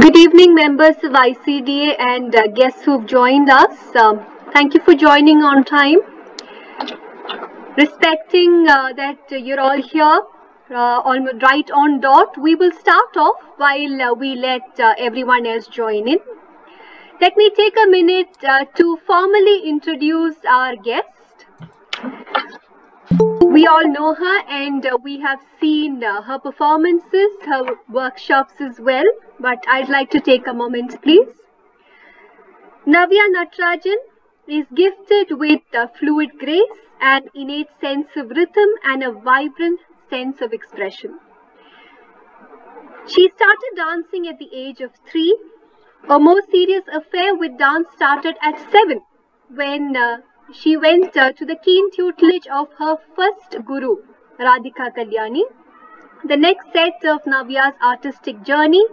Good evening, members of ICDA and guests who've joined us. Thank you for joining on time. Respecting that you're all here right on dot, we will start off while we let everyone else join in. Let me take a minute to formally introduce our guest. We all know her and we have seen her performances, her workshops as well, but I'd like to take a moment, please. Navia Natarajan is gifted with fluid grace, an innate sense of rhythm and a vibrant sense of expression. She started dancing at the age of 3. A more serious affair with dance started at 7 when she went to the keen tutelage of her first guru, Radhika Kalyani. The next set of Navia's artistic journey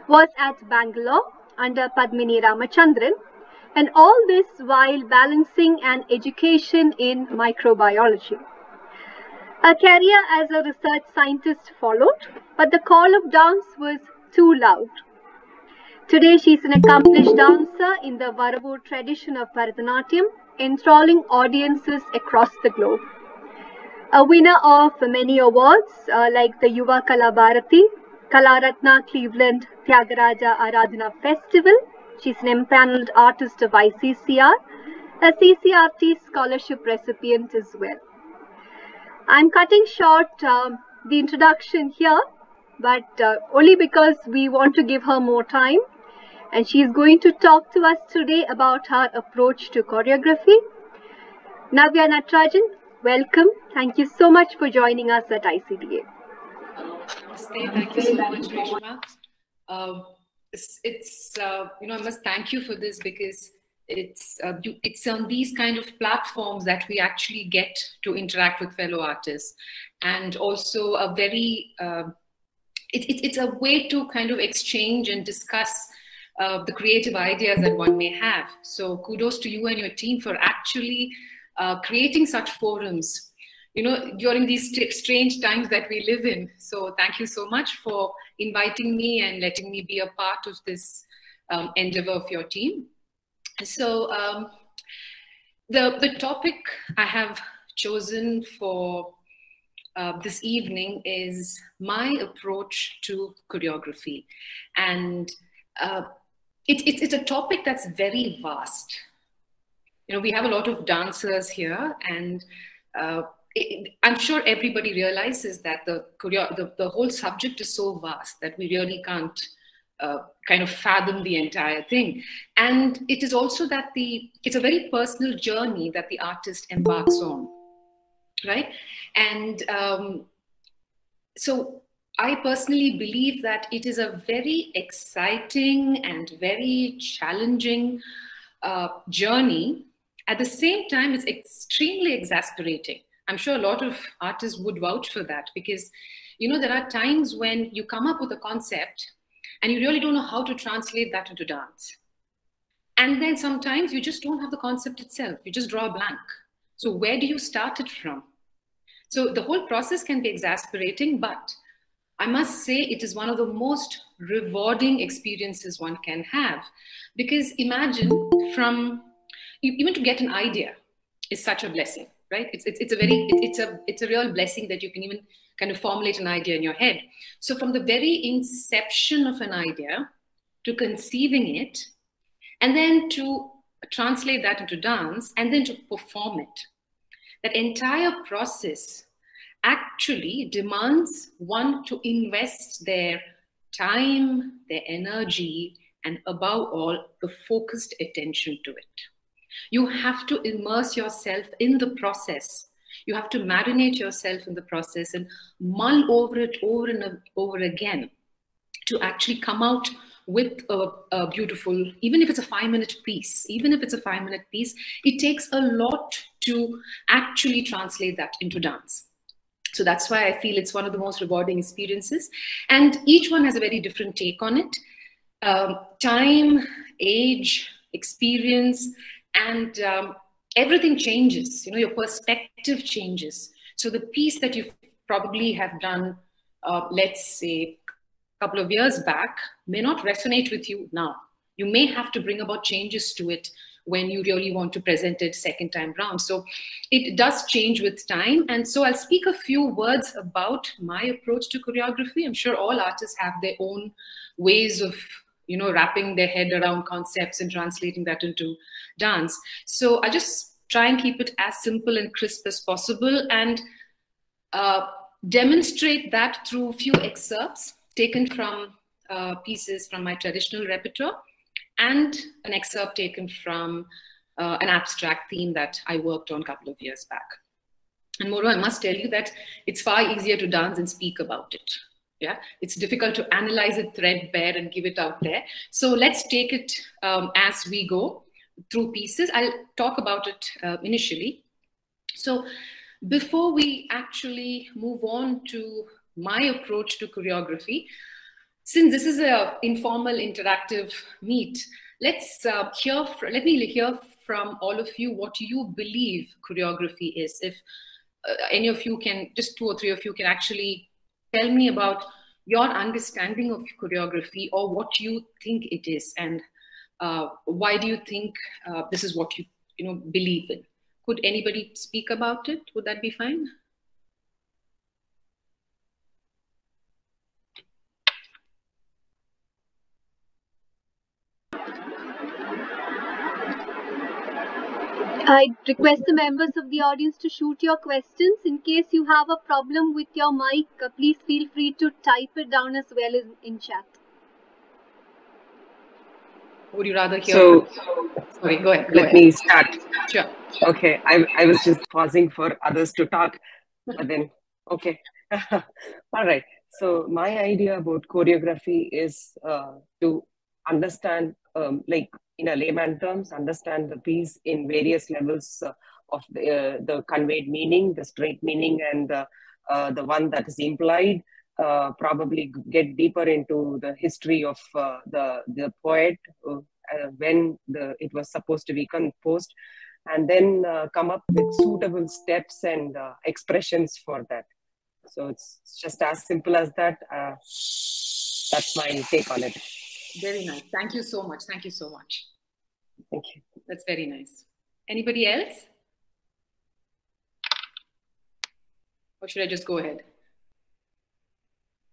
was at Bangalore under Padmini Ramachandran, and all this while balancing an education in microbiology. A career as a research scientist followed, but the call of dance was too loud. Today, she's an accomplished dancer in the Vazhavoor tradition of Bharathanatyam, enthralling audiences across the globe. A winner of many awards like the Yuva Kala Bharati, Kalaratna Cleveland Tyagaraja Aradhana Festival. She's an empaneled artist of ICCR, a CCRT scholarship recipient as well. I'm cutting short the introduction here, but only because we want to give her more time. And she's going to talk to us today about her approach to choreography. Navia Natarajan, welcome. Thank you so much for joining us at ICDA. Thank you so much, Reshma. I must thank you for this because it's on these kind of platforms that we actually get to interact with fellow artists, and also a very it's a way to kind of exchange and discuss the creative ideas that one may have. So kudos to you and your team for actually creating such forums, during these strange times that we live in. So thank you so much for inviting me and letting me be a part of this endeavor of your team. So the topic I have chosen for this evening is my approach to choreography. And it's a topic that's very vast. We have a lot of dancers here, and I'm sure everybody realizes that the whole subject is so vast that we really can't kind of fathom the entire thing. And it is also that it's a very personal journey that the artist embarks on, right? And so I personally believe that it is a very exciting and very challenging journey. At the same time, it's extremely exasperating. I'm sure a lot of artists would vouch for that because, there are times when you come up with a concept and you really don't know how to translate that into dance. And then sometimes you just don't have the concept itself. You just draw a blank. So where do you start it from? So the whole process can be exasperating, but I must say it is one of the most rewarding experiences one can have, because imagine even to get an idea is such a blessing, right? It's a real blessing that you can even kind of formulate an idea in your head. So from the very inception of an idea to conceiving it, and then to translate that into dance, and then to perform it, that entire process actually demands one to invest their time, their energy, and above all, the focused attention to it. You have to immerse yourself in the process. You have to marinate yourself in the process and mull over it over and over again to actually come out with a beautiful, even if it's a 5-minute piece, it takes a lot to actually translate that into dance. So that's why I feel it's one of the most rewarding experiences. And each one has a very different take on it. Time, age, experience, and everything changes. Your perspective changes. So the piece that you probably have done, let's say, a couple of years back may not resonate with you now. You may have to bring about changes to it when you really want to present it second time round. So it does change with time. And so I'll speak a few words about my approach to choreography. I'm sure all artists have their own ways of, you know, wrapping their head around concepts and translating that into dance. So I just try and keep it as simple and crisp as possible, and demonstrate that through a few excerpts taken from pieces from my traditional repertoire, and an excerpt taken from an abstract theme that I worked on a couple of years back. And moreover, I must tell you that it's far easier to dance and speak about it. Yeah, it's difficult to analyze it threadbare and give it out there. So let's take it as we go through pieces. I'll talk about it initially. So before we actually move on to my approach to choreography, since this is an informal interactive meet, let me hear from all of you what you believe choreography is. If any of you can, just 2 or 3 of you can actually tell me about your understanding of choreography, or what you think it is, and why do you think this is what you believe in. Could anybody speak about it? Would that be fine? I request the members of the audience to shoot your questions. In case you have a problem with your mic, please feel free to type it down as well as in chat. Would you rather hear? So, sorry, go ahead. Let me start. Sure. Okay, I was just pausing for others to talk, but then, okay. All right. So my idea about choreography is to understand, like in a layman terms, understand the piece in various levels of the conveyed meaning, the straight meaning, and the one that is implied. Probably get deeper into the history of the poet, when it was supposed to be composed, and then come up with suitable steps and expressions for that. So it's just as simple as that. That's my take on it. Very nice. Thank you so much. Thank you so much. Thank you. That's very nice. Anybody else? Or should I just go ahead?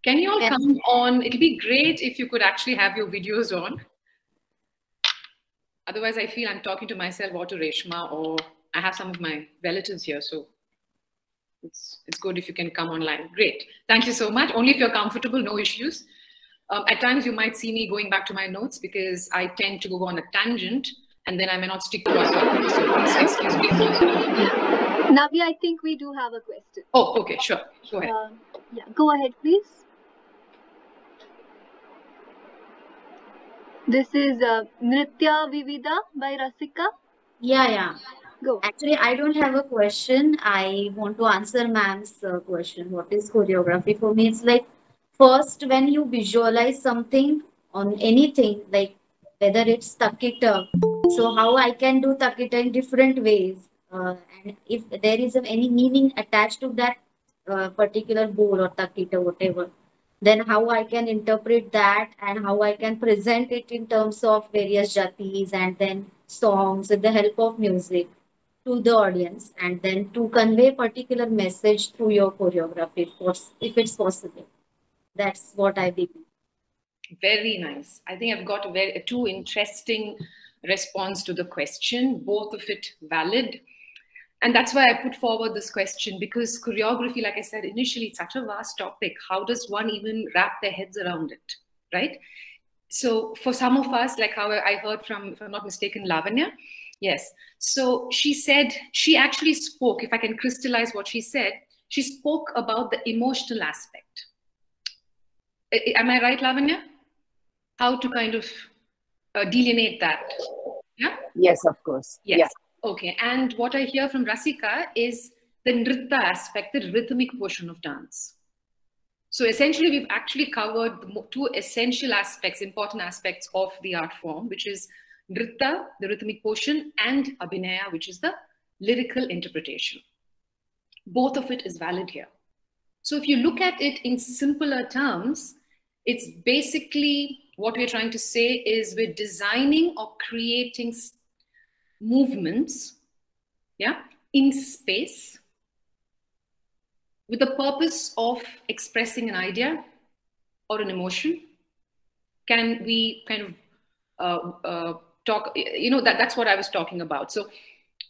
Can you all come on? It'll be great if you could actually have your videos on. Otherwise, I feel I'm talking to myself or to Reshma, or I have some of my relatives here. So it's good if you can come online. Great. Thank you so much. Only if you're comfortable, no issues. At times, you might see me going back to my notes because I tend to go on a tangent and then I may not stick to our topic. So please excuse me. Navia, I think we do have a question. Oh, okay, sure. Go ahead. Yeah, go ahead, please. This is Nritya Vivida by Rasika. Yeah. Go. Actually, I don't have a question. I want to answer ma'am's question. What is choreography? For me, it's like, first, when you visualize something on anything, like whether it's takita, so how I can do takita in different ways, and if there is any meaning attached to that particular bowl or takita, whatever, then how I can interpret that and how I can present it in terms of various jatis and then songs with the help of music to the audience, and then to convey particular message through your choreography, if it's possible. That's what I believe. Very nice. I think I've got a two interesting response to the question, both of it valid. And that's why I put forward this question, because choreography, like I said, initially, it's such a vast topic. How does one even wrap their heads around it, right? So for some of us, like how I heard from, if I'm not mistaken, Lavanya, yes. So she said, she actually spoke, if I can crystallize what she said, she spoke about the emotional aspect. Am I right, Lavanya? How to kind of delineate that? Yeah? Yes, of course. Yes. Yeah. Okay. And what I hear from Rasika is the nritta aspect, the rhythmic portion of dance. So essentially, we've actually covered the two essential aspects, important aspects of the art form, which is nritta, the rhythmic portion, and abhinaya, which is the lyrical interpretation. Both of it is valid here. So if you look at it in simpler terms, It's basically what we're trying to say is we're designing or creating movements, yeah, in space with the purpose of expressing an idea or an emotion. Can we kind of talk, that's what I was talking about. So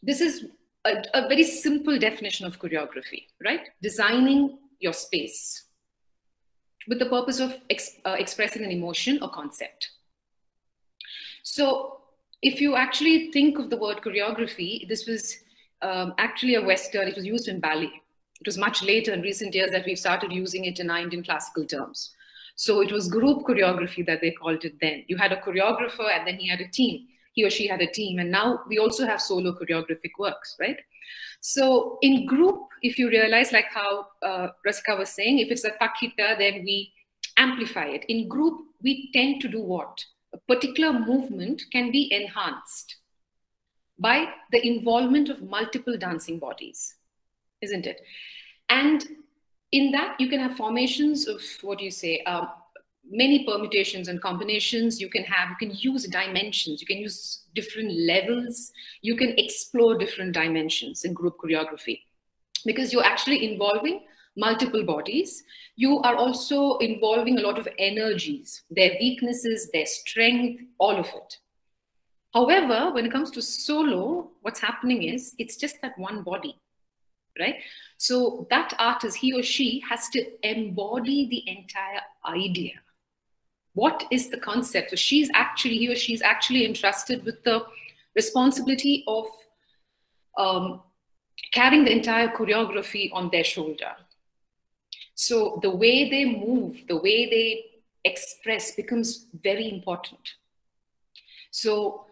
this is a very simple definition of choreography, right? Designing your space with the purpose of expressing an emotion or concept. So if you actually think of the word choreography, this was actually a Western, it was used in ballet. It was much later in recent years that we've started using it in our Indian classical terms. So it was group choreography that they called it then. You had a choreographer and then he had a team. He or she had a team. And now we also have solo choreographic works, right? So in group, if you realize, like how Rasika was saying, if it's a pakita, then we amplify it. In group, we tend to do what? A particular movement can be enhanced by the involvement of multiple dancing bodies, isn't it? And in that, you can have formations of, what do you say, many permutations and combinations. You can use dimensions, you can use different levels, you can explore different dimensions in group choreography, because you're actually involving multiple bodies. You are also involving a lot of energies, their weaknesses, their strength, all of it. However, when it comes to solo, what's happening is it's just that one body, right? So that artist, he or she, has to embody the entire idea. What is the concept? So he or she's actually entrusted with the responsibility of carrying the entire choreography on their shoulder. So the way they move, the way they express becomes very important. So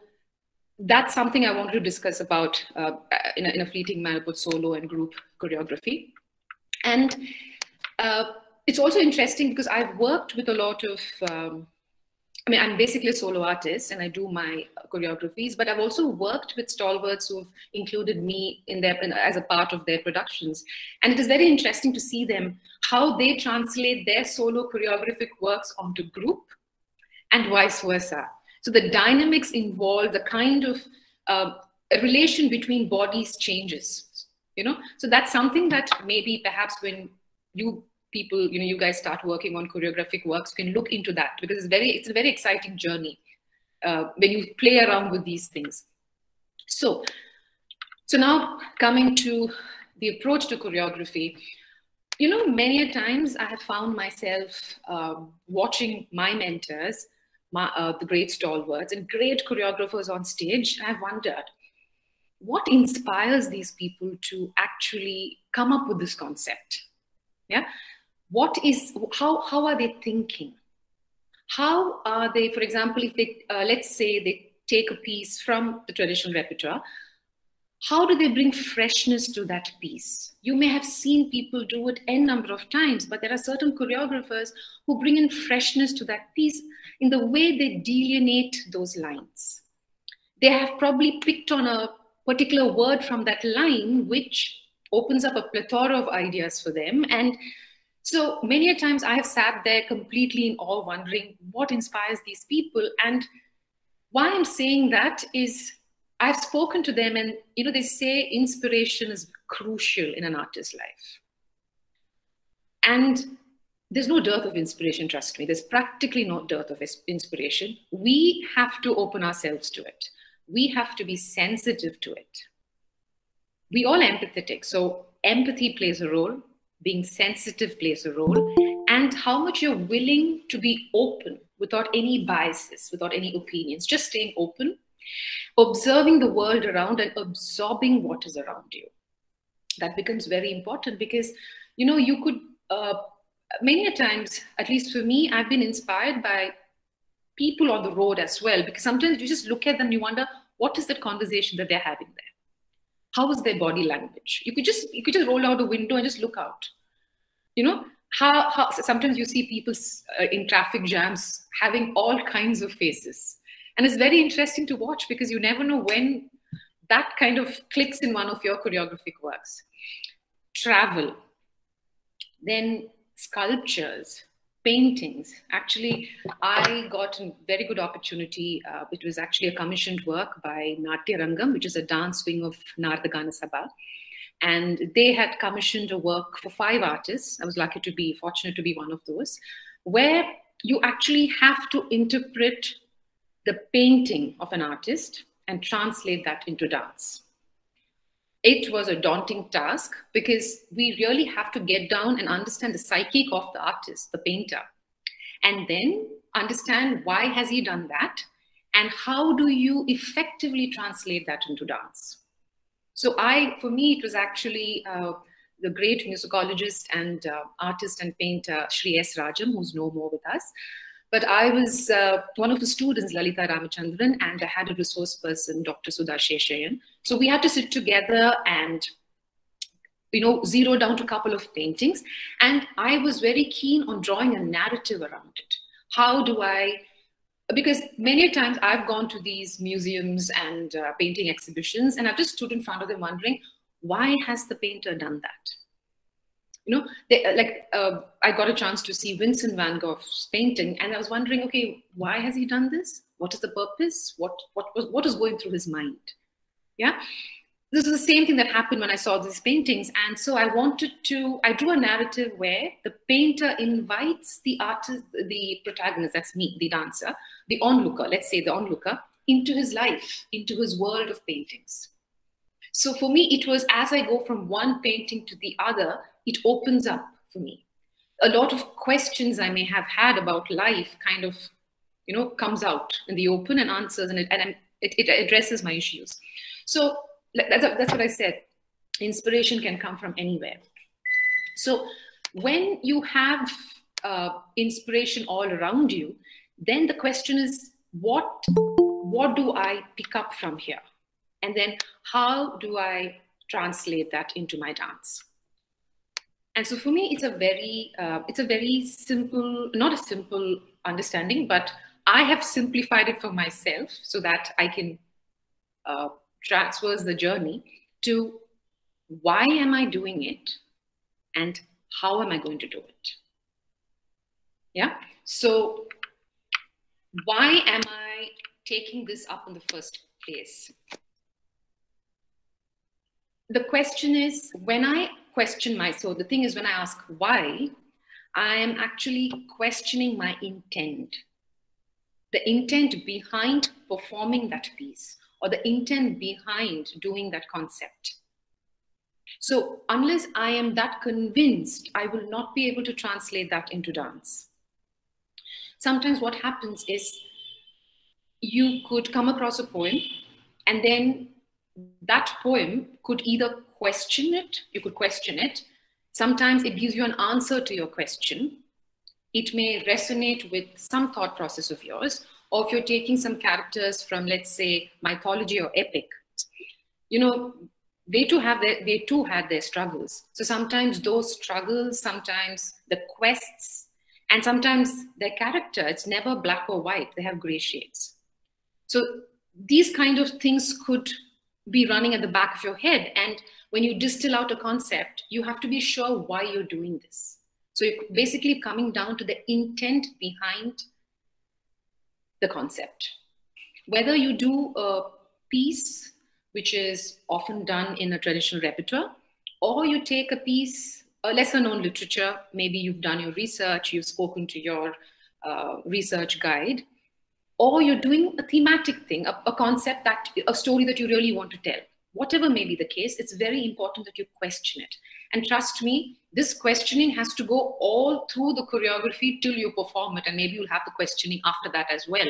that's something I wanted to discuss about in a fleeting manner, about solo and group choreography. And it's also interesting because I've worked with a lot of, I'm basically a solo artist and I do my choreographies, but I've also worked with stalwarts who've included me as a part of their productions. And it is very interesting to see them, how they translate their solo choreographic works onto group and vice versa. So the dynamics involved, the kind of a relation between bodies changes, So that's something that maybe perhaps when you guys start working on choreographic works, can look into that, because it's a very exciting journey when you play around with these things. So now coming to the approach to choreography, many a times I have found myself watching my mentors, the great stalwarts and great choreographers on stage, and I've wondered, what inspires these people to actually come up with this concept? Yeah. How are they thinking? How are they, for example, if they, let's say they take a piece from the traditional repertoire, how do they bring freshness to that piece? You may have seen people do it n number of times, but there are certain choreographers who bring in freshness to that piece in the way they delineate those lines. They have probably picked on a particular word from that line, which opens up a plethora of ideas for them. And so many a times I have sat there completely in awe, wondering what inspires these people. And why I'm saying that is I've spoken to them and, they say inspiration is crucial in an artist's life. And there's no dearth of inspiration, trust me. There's practically no dearth of inspiration. We have to open ourselves to it. We have to be sensitive to it. We all empathetic. So empathy plays a role. Being sensitive plays a role, and how much you're willing to be open without any biases, without any opinions, just staying open, observing the world around and absorbing what is around you. That becomes very important because, you could, many a times, at least for me, I've been inspired by people on the road as well, because sometimes you just look at them and you wonder, what is that conversation that they're having there? How is their body language? You could just roll out a window and just look out. How sometimes you see people in traffic jams having all kinds of faces. And it's very interesting to watch because you never know when that kind of clicks in one of your choreographic works. Travel, then sculptures, paintings. Actually, I got a very good opportunity. It was actually a commissioned work by Natyarangam, which is a dance wing of Nardagana Sabha. And they had commissioned a work for 5 artists. I was fortunate to be one of those, where you actually have to interpret the painting of an artist and translate that into dance. It was a daunting task because we really have to get down and understand the psyche of the artist, the painter, and then understand why has he done that and how do you effectively translate that into dance. So for me, it was actually the great musicologist and artist and painter, Shri S. Rajam, who's no more with us. But I was one of the students, Lalita Ramachandran, and I had a resource person, Dr. Sudha Sheshayan. So we had to sit together and, zero down to a couple of paintings. And I was very keen on drawing a narrative around it. How do because many times I've gone to these museums and painting exhibitions, and I've just stood in front of them wondering, why has the painter done that? I got a chance to see Vincent van Gogh's painting, and I was wondering, okay, why has he done this? What is the purpose? What is going through his mind? Yeah, this is the same thing that happened when I saw these paintings, and so I drew a narrative where the painter invites the artist, the protagonist, that's me, the dancer, the onlooker, let's say the onlooker, into his life, into his world of paintings. So for me, it was as I go from one painting to the other, it opens up for me. A lot of questions I may have had about life kind of, comes out in the open and answers, and it addresses my issues. So that's what I said. Inspiration can come from anywhere. So when you have inspiration all around you, then the question is, what do I pick up from here? And then how do I translate that into my dance? And so for me, it's a very simple, not a simple understanding, but I have simplified it for myself so that I can transverse the journey to why am I doing it and how am I going to do it? Yeah. So why am I taking this up in the first place? The question is, when I question myself, the thing is, when I ask why, I am actually questioning my intent. The intent behind performing that piece, or the intent behind doing that concept. So unless I am that convinced, I will not be able to translate that into dance. Sometimes what happens is you could come across a poem, and then that poem could either question it, you could question it. Sometimes it gives you an answer to your question. It may resonate with some thought process of yours, or if you're taking some characters from, let's say, mythology or epic, they too had their struggles. So sometimes those struggles, sometimes the quests, and sometimes their character, it's never black or white, they have gray shades. So these kind of things could be running at the back of your head. And when you distill out a concept, you have to be sure why you're doing this. So you're basically coming down to the intent behind the concept. Whether you do a piece, which is often done in a traditional repertoire, or you take a piece, a lesser known literature, maybe you've done your research, you've spoken to your research guide, or you're doing a thematic thing, a concept, a story that you really want to tell. Whatever may be the case, it's very important that you question it. And trust me, this questioning has to go all through the choreography till you perform it, and maybe you'll have the questioning after that as well.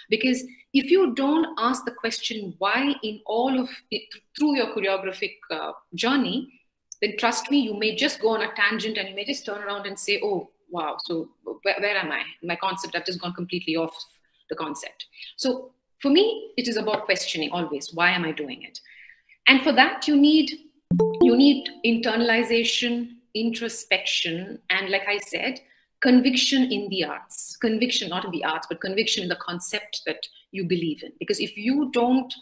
Because if you don't ask the question why in all of it, through your choreographic journey, then trust me, you may just go on a tangent and you may just turn around and say, oh, wow, so where am I? My concept, I've just gone completely off the concept. So for me, it is about questioning always. Why am I doing it? And for that, you need internalization, introspection, and like I said, conviction in the arts. Conviction, not in the arts, but conviction in the concept that you believe in. Because if you don't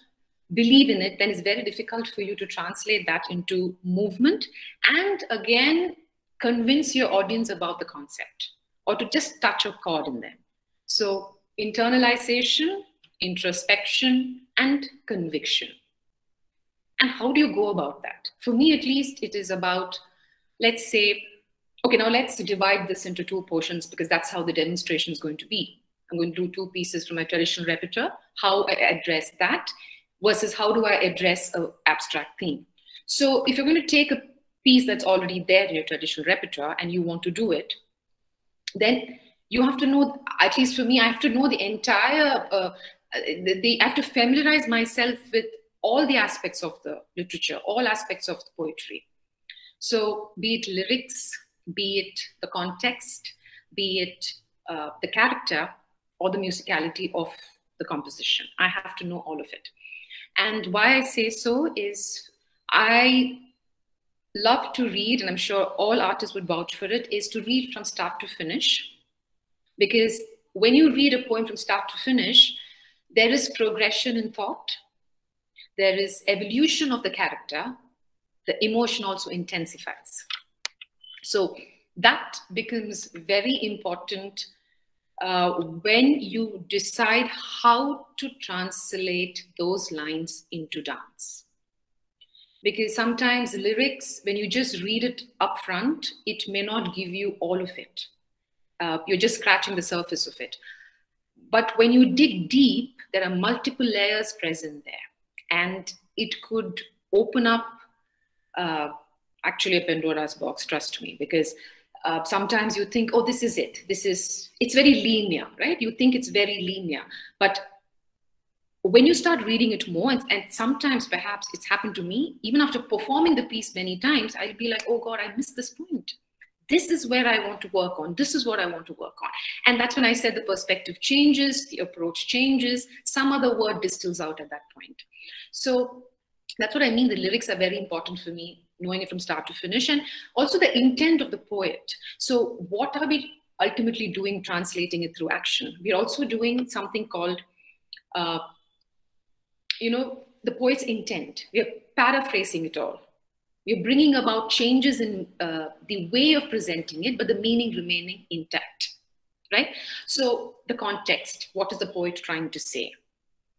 believe in it, then it's very difficult for you to translate that into movement and again, convince your audience about the concept. or to just touch a chord in them. So internalization, introspection, and conviction. And how do you go about that? For me, at least, it is about, let's say, okay, now let's divide this into two portions because that's how the demonstration is going to be. I'm going to do two pieces from my traditional repertoire, how I address that versus how do I address an abstract theme. So if you're going to take a piece that's already there in your traditional repertoire and you want to do it, then you have to know, at least for me, I have to know the entire, I have to familiarize myself with all the aspects of the literature, all aspects of the poetry. So be it lyrics, be it the context, be it the character or the musicality of the composition. I have to know all of it. And why I say so is I love to read, and I'm sure all artists would vouch for it, is to read from start to finish. Because when you read a poem from start to finish, there is progression in thought, there is evolution of the character, the emotion also intensifies. So that becomes very important when you decide how to translate those lines into dance. Because sometimes lyrics, when you just read it up front, it may not give you all of it. You're just scratching the surface of it. But when you dig deep, there are multiple layers present there. And it could open up actually a Pandora's box, trust me, because sometimes you think, oh, this is it. It's very linear, right? You think it's very linear. But when you start reading it more, and sometimes perhaps it's happened to me, even after performing the piece many times, I'll be like, oh God, I missed this point. This is where I want to work on. This is what I want to work on. And that's when I said the perspective changes, the approach changes, some other word distills out at that point. So that's what I mean. The lyrics are very important for me, knowing it from start to finish, and also the intent of the poet. So what are we ultimately doing, translating it through action? We're also doing something called, the poet's intent. We're paraphrasing it all. We're bringing about changes in the way of presenting it, but the meaning remaining intact, right? So the context, what is the poet trying to say?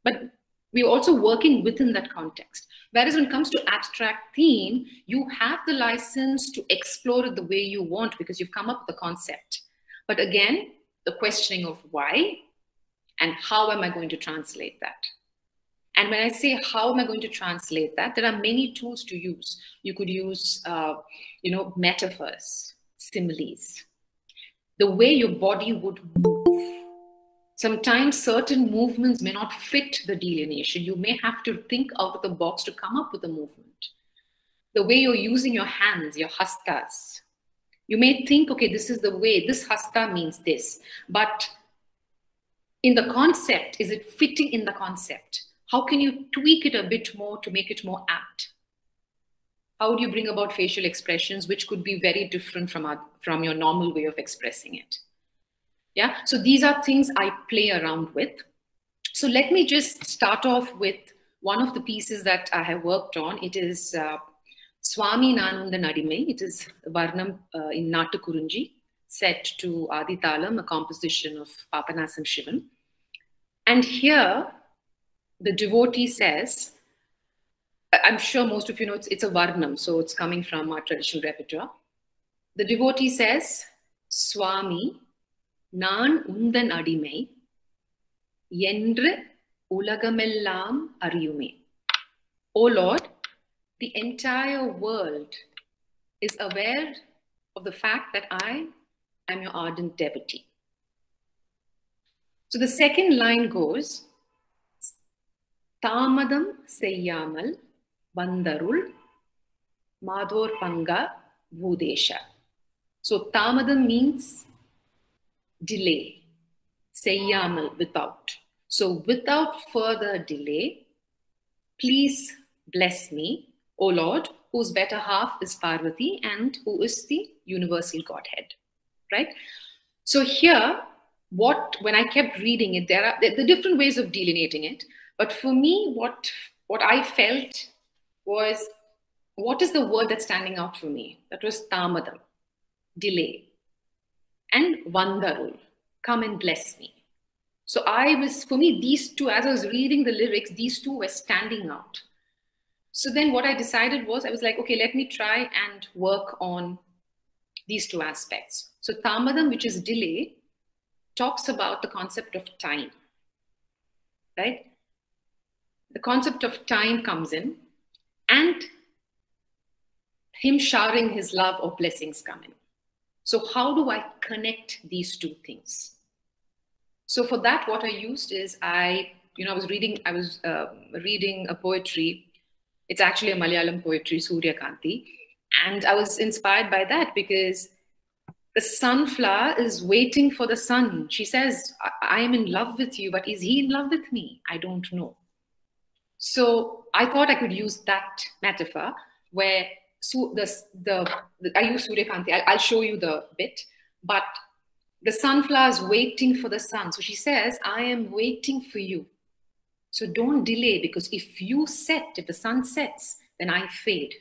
But we're also working within that context. Whereas when it comes to abstract theme, you have the license to explore it the way you want because you've come up with a concept. But again, the questioning of why and how am I going to translate that? And when I say, how am I going to translate that? There are many tools to use. You could use, metaphors, similes, the way your body would move. Sometimes certain movements may not fit the delineation. You may have to think out of the box to come up with a movement. The way you're using your hands, your hastas. You may think, okay, this is the way, this hasta means this. But in the concept, is it fitting in the concept? How can you tweak it a bit more to make it more apt? How do you bring about facial expressions, which could be very different from your normal way of expressing it? Yeah, so these are things I play around with. So let me just start off with one of the pieces that I have worked on. It is Swami Nanunda Nadime. It is Varnam in Natakurunji, set to Adi Talam, a composition of Papanasam Shivan. And here, the devotee says, I'm sure most of you know it's a Varnam, so it's coming from our traditional repertoire. The devotee says, Swami, Naan undan adimai, yendre ulagamellam ariyume. O Lord, the entire world is aware of the fact that I am your ardent devotee. So the second line goes, Tamadam seyyamal bandarul madhor panga bhudesha. So tamadam means delay, seyyamal, without. So without further delay, please bless me, O Lord, whose better half is Parvati and who is the universal Godhead, right? So here, when I kept reading it, there are the different ways of delineating it. But for me, what I felt was, what is the word that's standing out for me? That was tamadam, delay. and Vandarul, come and bless me. So for me, these two, as I was reading the lyrics, these two were standing out. So then what I decided was, I was like, okay, let me try and work on these two aspects. So Tamadam, which is delay, talks about the concept of time, right? The concept of time comes in, and him showering his love or blessings come in. So how do I connect these two things? So for that, what I used is I was reading a poetry. It's actually a Malayalam poetry, Surya Kanti. And I was inspired by that because the sunflower is waiting for the sun. She says, I am in love with you, but is he in love with me? I don't know. So I thought I could use that metaphor where I use Surya Kanti. I'll show you the bit, but the sunflower is waiting for the sun. So she says, I am waiting for you. So don't delay, because if the sun sets, then I fade.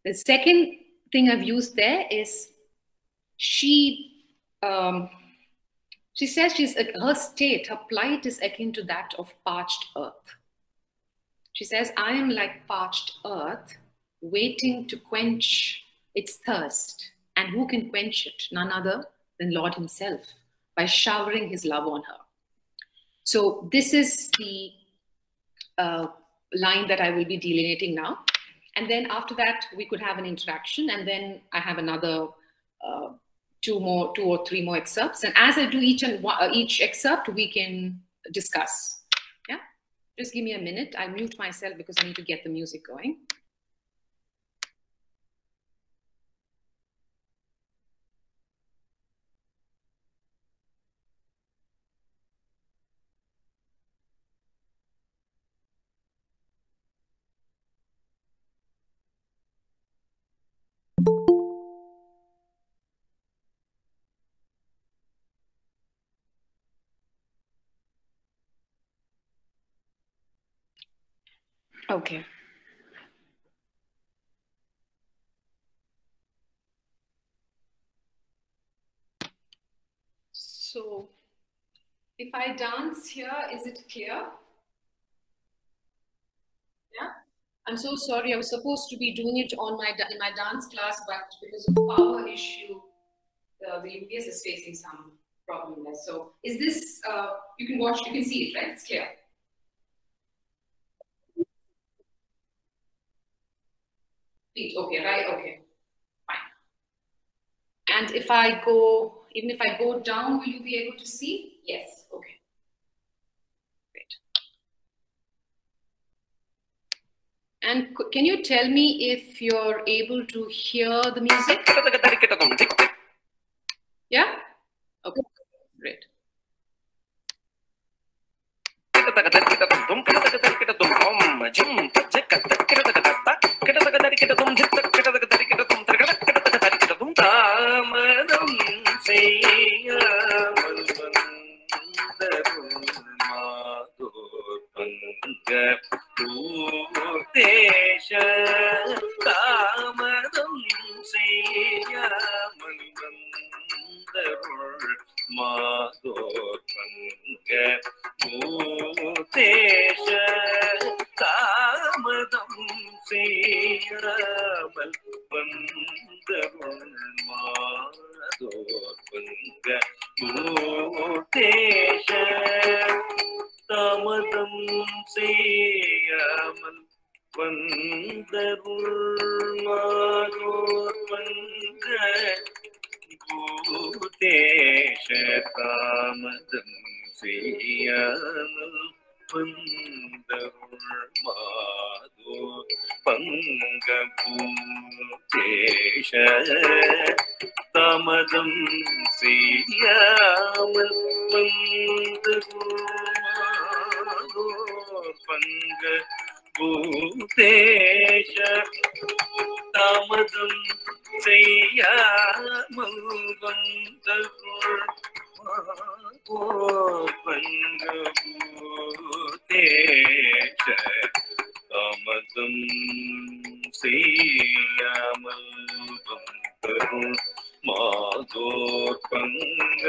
The second thing I've used there is she says her state, her plight is akin to that of parched earth. She says, I am like parched earth, waiting to quench its thirst. And who can quench it? None other than Lord himself, by showering his love on her. So this is the line that I will be delineating now. And then after that, we could have an interaction. And then I have another two or three more excerpts. And as I do each excerpt, we can discuss. Yeah, just give me a minute. I'll mute myself because I need to get the music going. Okay. So if I dance here, is it clear? Yeah. I'm so sorry. I was supposed to be doing it in my dance class, but because of power issue, the UPS is facing some problem there. So is this, you can see it, right? It's clear. Okay, right, okay, fine. And even if I go down, will you be able to see? Yes, okay. Great. And can you tell me if you're able to hear the music? Yeah? Okay, great. மாதோர்பங்க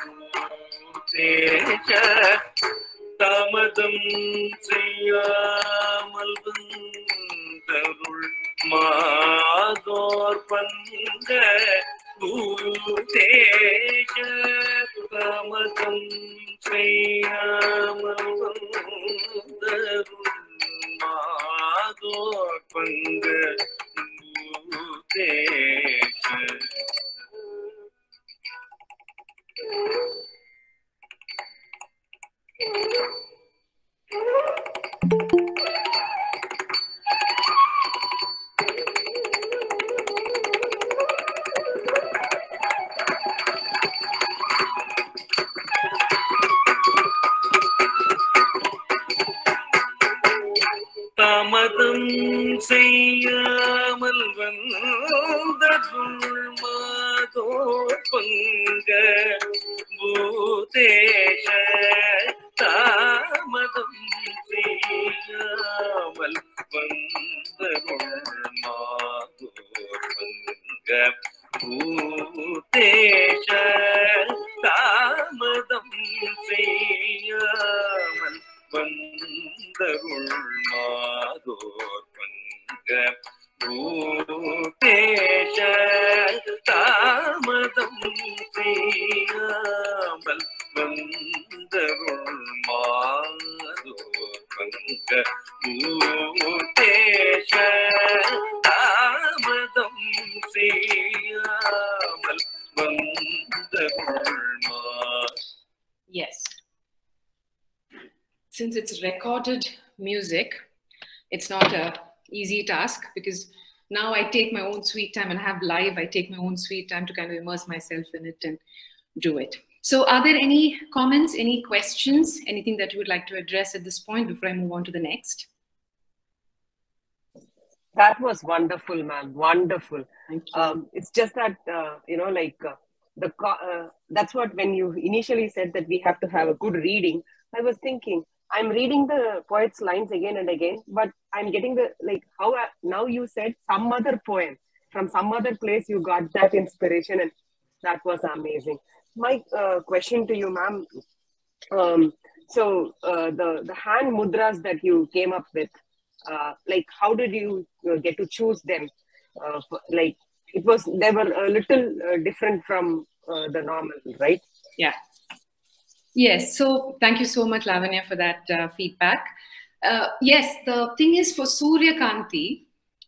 பூதேஜ தாமதம் செய்யாமல் வந்தருள் மாதோர்பங்க பூதேஜ தாமதம் செய்யாமல் வந்தருள் மாதோர்பங்க பூதேஜ. தாமதம் செய்யாமல் வந்தருள் மாதோர்பங்க பூதேஷ தாமதம் செய்யாமல் வந்தருள் மாதோர்பங்க பூதேஷ தாமதம் செய்யாமல் வந்தருள் மாதோர்பங்க பூதேஷ தாமதம் செய்யாமல் வந்தருள் மாதோர்பங்க பூதேஷ தாமதம் செய்யாமல் வந்தருள் மா. Yes. Since it's recorded music, it's not a easy task, because now I take my own sweet time and have live, I take my own sweet time to kind of immerse myself in it and do it. So are there any comments, any questions, anything that you would like to address at this point before I move on to the next? That was wonderful, ma'am. Wonderful. Thank you. It's just that, that's what, when you initially said that we have to have a good reading, I was thinking, I'm reading the poet's lines again and again, but I'm getting the, now you said some other poem, from some other place you got that inspiration, and that was amazing. My question to you, ma'am, the hand mudras that you came up with, how did you get to choose them? They were a little different from the normal, right? Yeah. Yes. So thank you so much, Lavanya, for that feedback. Yes, the thing is for Surya Kanti,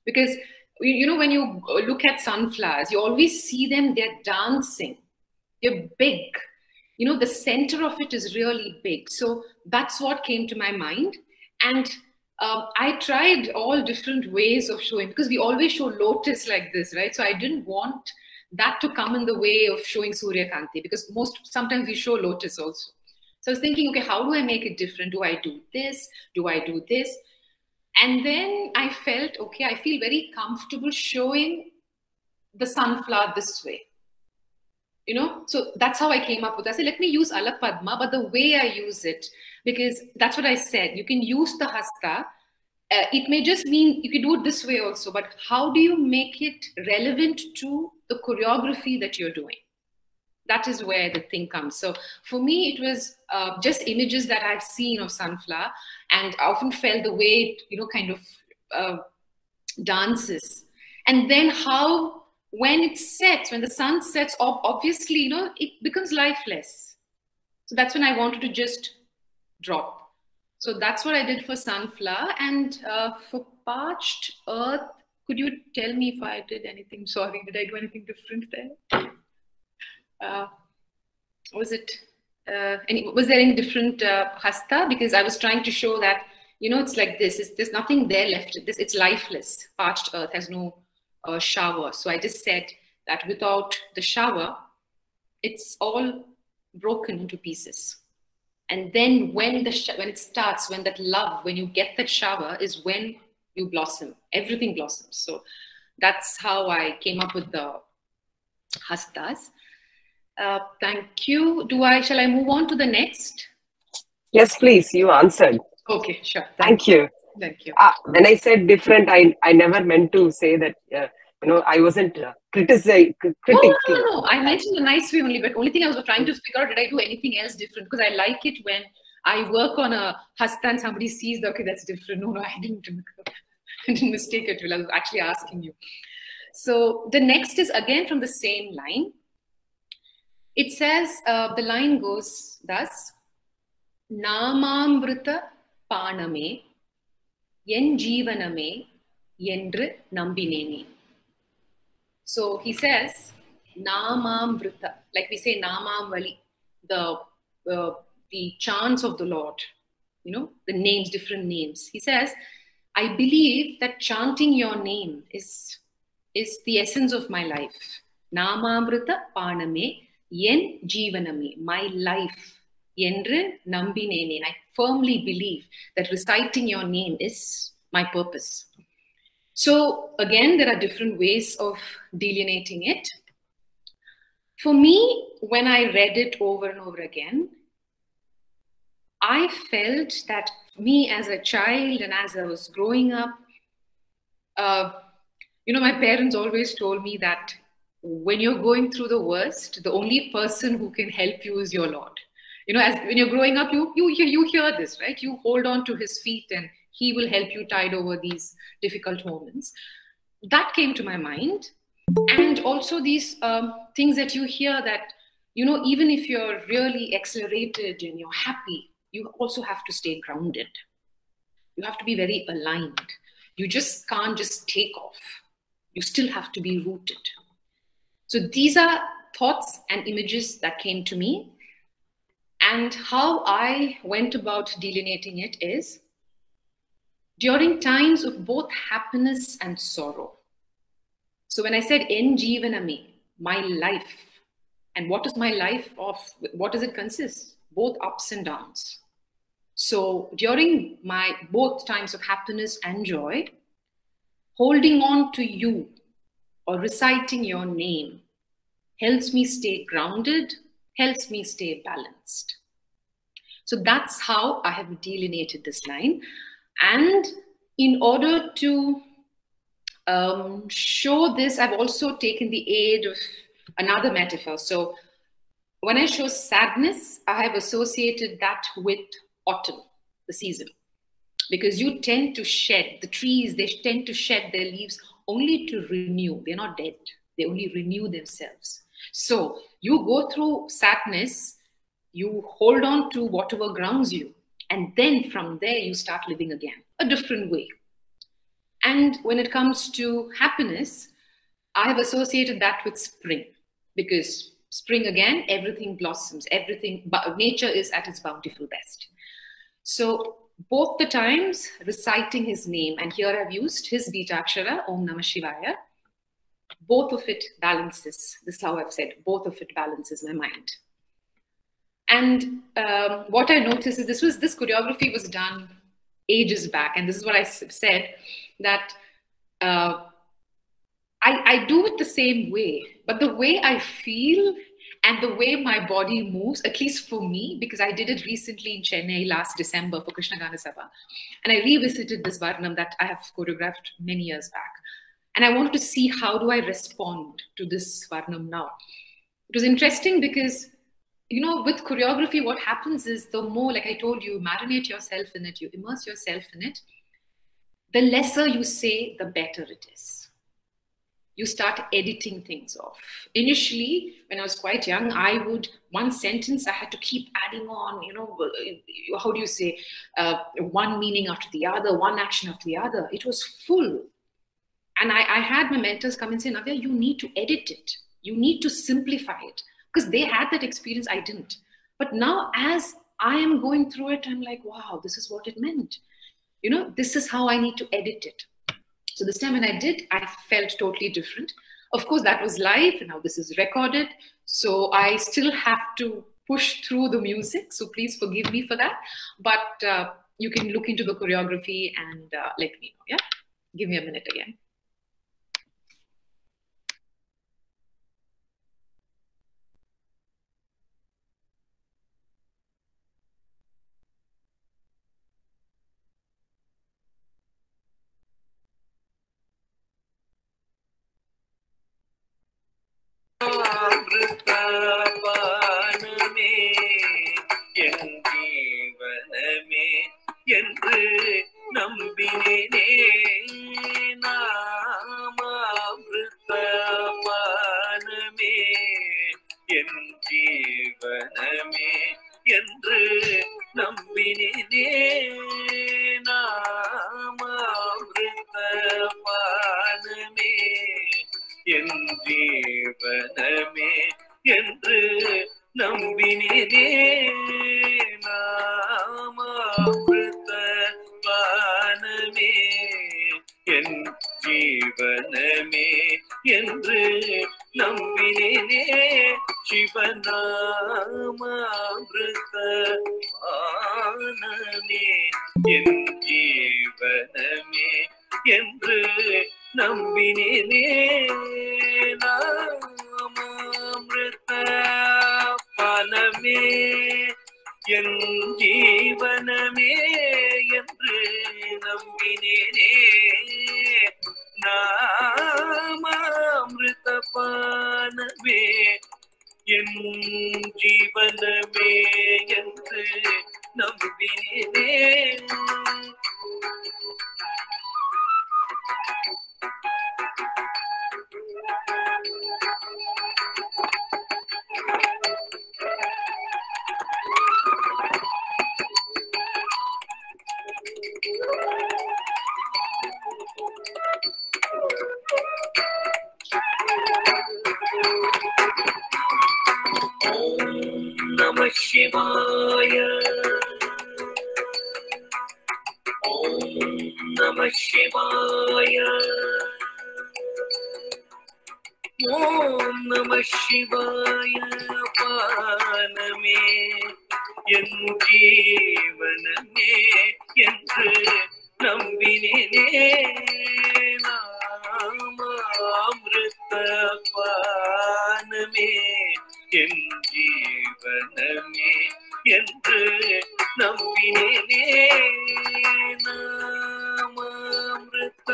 because, when you look at sunflowers, you always see them, they're dancing. They're big. The center of it is really big. So that's what came to my mind. And I tried all different ways of showing, because we always show lotus like this, right? So I didn't want that to come in the way of showing Surya Kanti, because sometimes we show lotus also. So I was thinking, okay, how do I make it different? Do I do this? Do I do this? And then I felt, okay, I feel very comfortable showing the sunflower this way. So that's how I came up with it. I said, let me use Alapadma, but the way I use it, because that's what I said. You can use the hasta. It may just mean you can do it this way also, but how do you make it relevant to the choreography that you're doing? That is where the thing comes. So for me, it was just images that I've seen of sunflower, and I often felt the way it, kind of dances. And then how, when it sets, when the sun sets, obviously, it becomes lifeless. So that's when I wanted to just drop. So that's what I did for sunflower. And for parched earth, could you tell me if I did anything? Sorry, did I do anything different there? Was there any different hasta? Because I was trying to show that, it's like this. There's nothing there left. It's lifeless. Parched earth has no shower. So I just said that without the shower, it's all broken into pieces. And then when it starts, when you get that shower, is when you blossom. Everything blossoms. So that's how I came up with the hastas. Thank you. Shall I move on to the next? Yes, please. You answered. Okay, sure. Thank you. Thank you. When I said different, I never meant to say that, I wasn't No. I meant in a nice way only, but only thing I was trying to figure out, did I do anything else different? Because I like it when I work on a hasta and somebody sees, okay, that's different. No, I didn't. I didn't mistake it. I was actually asking you. So the next is again from the same line. It says, the line goes thus, Namamvrita Paname Yen Jeevaname Yendru Nambineni. So he says, Namamvrita, like we say Namamvali, the chants of the Lord, the names, different names. He says, I believe that chanting your name is the essence of my life. Namamvrita Paname Yen Jeevaname, my life. Yendru Nambinene. I firmly believe that reciting your name is my purpose. So again, there are different ways of delineating it. For me, when I read it over and over again, I felt that me as a child and as I was growing up, my parents always told me that when you're going through the worst, the only person who can help you is your Lord. As when you're growing up, you hear this, right? You hold on to his feet and he will help you tide over these difficult moments. That came to my mind. And also these things that you hear that, even if you're really accelerated and you're happy, you also have to stay grounded. You have to be very aligned. You just can't just take off. You still have to be rooted. So these are thoughts and images that came to me. And how I went about delineating it is, during times of both happiness and sorrow. So when I said En Jeevaname, my life, and what is my life of, what does it consist? Both ups and downs. So during my both times of happiness and joy, holding on to you or reciting your name helps me stay grounded, helps me stay balanced. So that's how I have delineated this line. And in order to show this, I've also taken the aid of another metaphor. So when I show sadness, I have associated that with autumn, the season, because you tend to shed, the trees, they tend to shed their leaves only to renew. They're not dead. They only renew themselves. So you go through sadness, you hold on to whatever grounds you, and then from there you start living again, a different way. And when it comes to happiness, I have associated that with spring, because spring again, everything blossoms, nature is at its bountiful best. So both the times reciting his name, and here I've used his Beetakshara, Om Namah Shivaya, both of it balances, this is how I've said, both of it balances my mind. And what I noticed is this choreography was done ages back, and this is what I said, that I do it the same way, but the way I feel and the way my body moves, at least for me, because I did it recently in Chennai last December for Krishna Gana Sabha, and I revisited this Varnam that I have choreographed many years back. And I wanted to see how do I respond to this Varnam now. It was interesting because, with choreography, what happens is the more, like I told you, marinate yourself in it, you immerse yourself in it, the lesser you say, the better it is. You start editing things off. Initially, when I was quite young, one sentence, I had to keep adding on, how do you say, one meaning after the other, one action after the other. It was full. And I had my mentors come and say, Navia, you need to edit it. You need to simplify it. Because they had that experience, I didn't. But now as I am going through it, I'm like, wow, this is what it meant. This is how I need to edit it. So this time when I did, I felt totally different. Of course, that was live, and now this is recorded. So I still have to push through the music. So please forgive me for that. But you can look into the choreography and let me know, yeah? Give me a minute again. என் ஜீவனமே என்று நம்பினேனே நாமாமிருத பானமே என் ஜீவனமே என்று நம்பினேனே நாமாமிருத பானமே என் ஜீவனமே என்று நம்பினேனே சிவநாமாமிருத பானமே என் ஜீவனமே என்று நம்பினேனே நாமாமிருத பானமே என் ஜீவனமே என்று நம்பினேனே நாமாமிருத பானமே என் ஜீவனமே என்று நம்பினேனே Namah Shivaya. Om Namah Shivaya. Om Namah Shivaya. Paname en jeevaname என்று நம்பினேனே நாமாமிருத பானமே என் ஜீவனமே என்று நம்பினேனே நாமாமிருத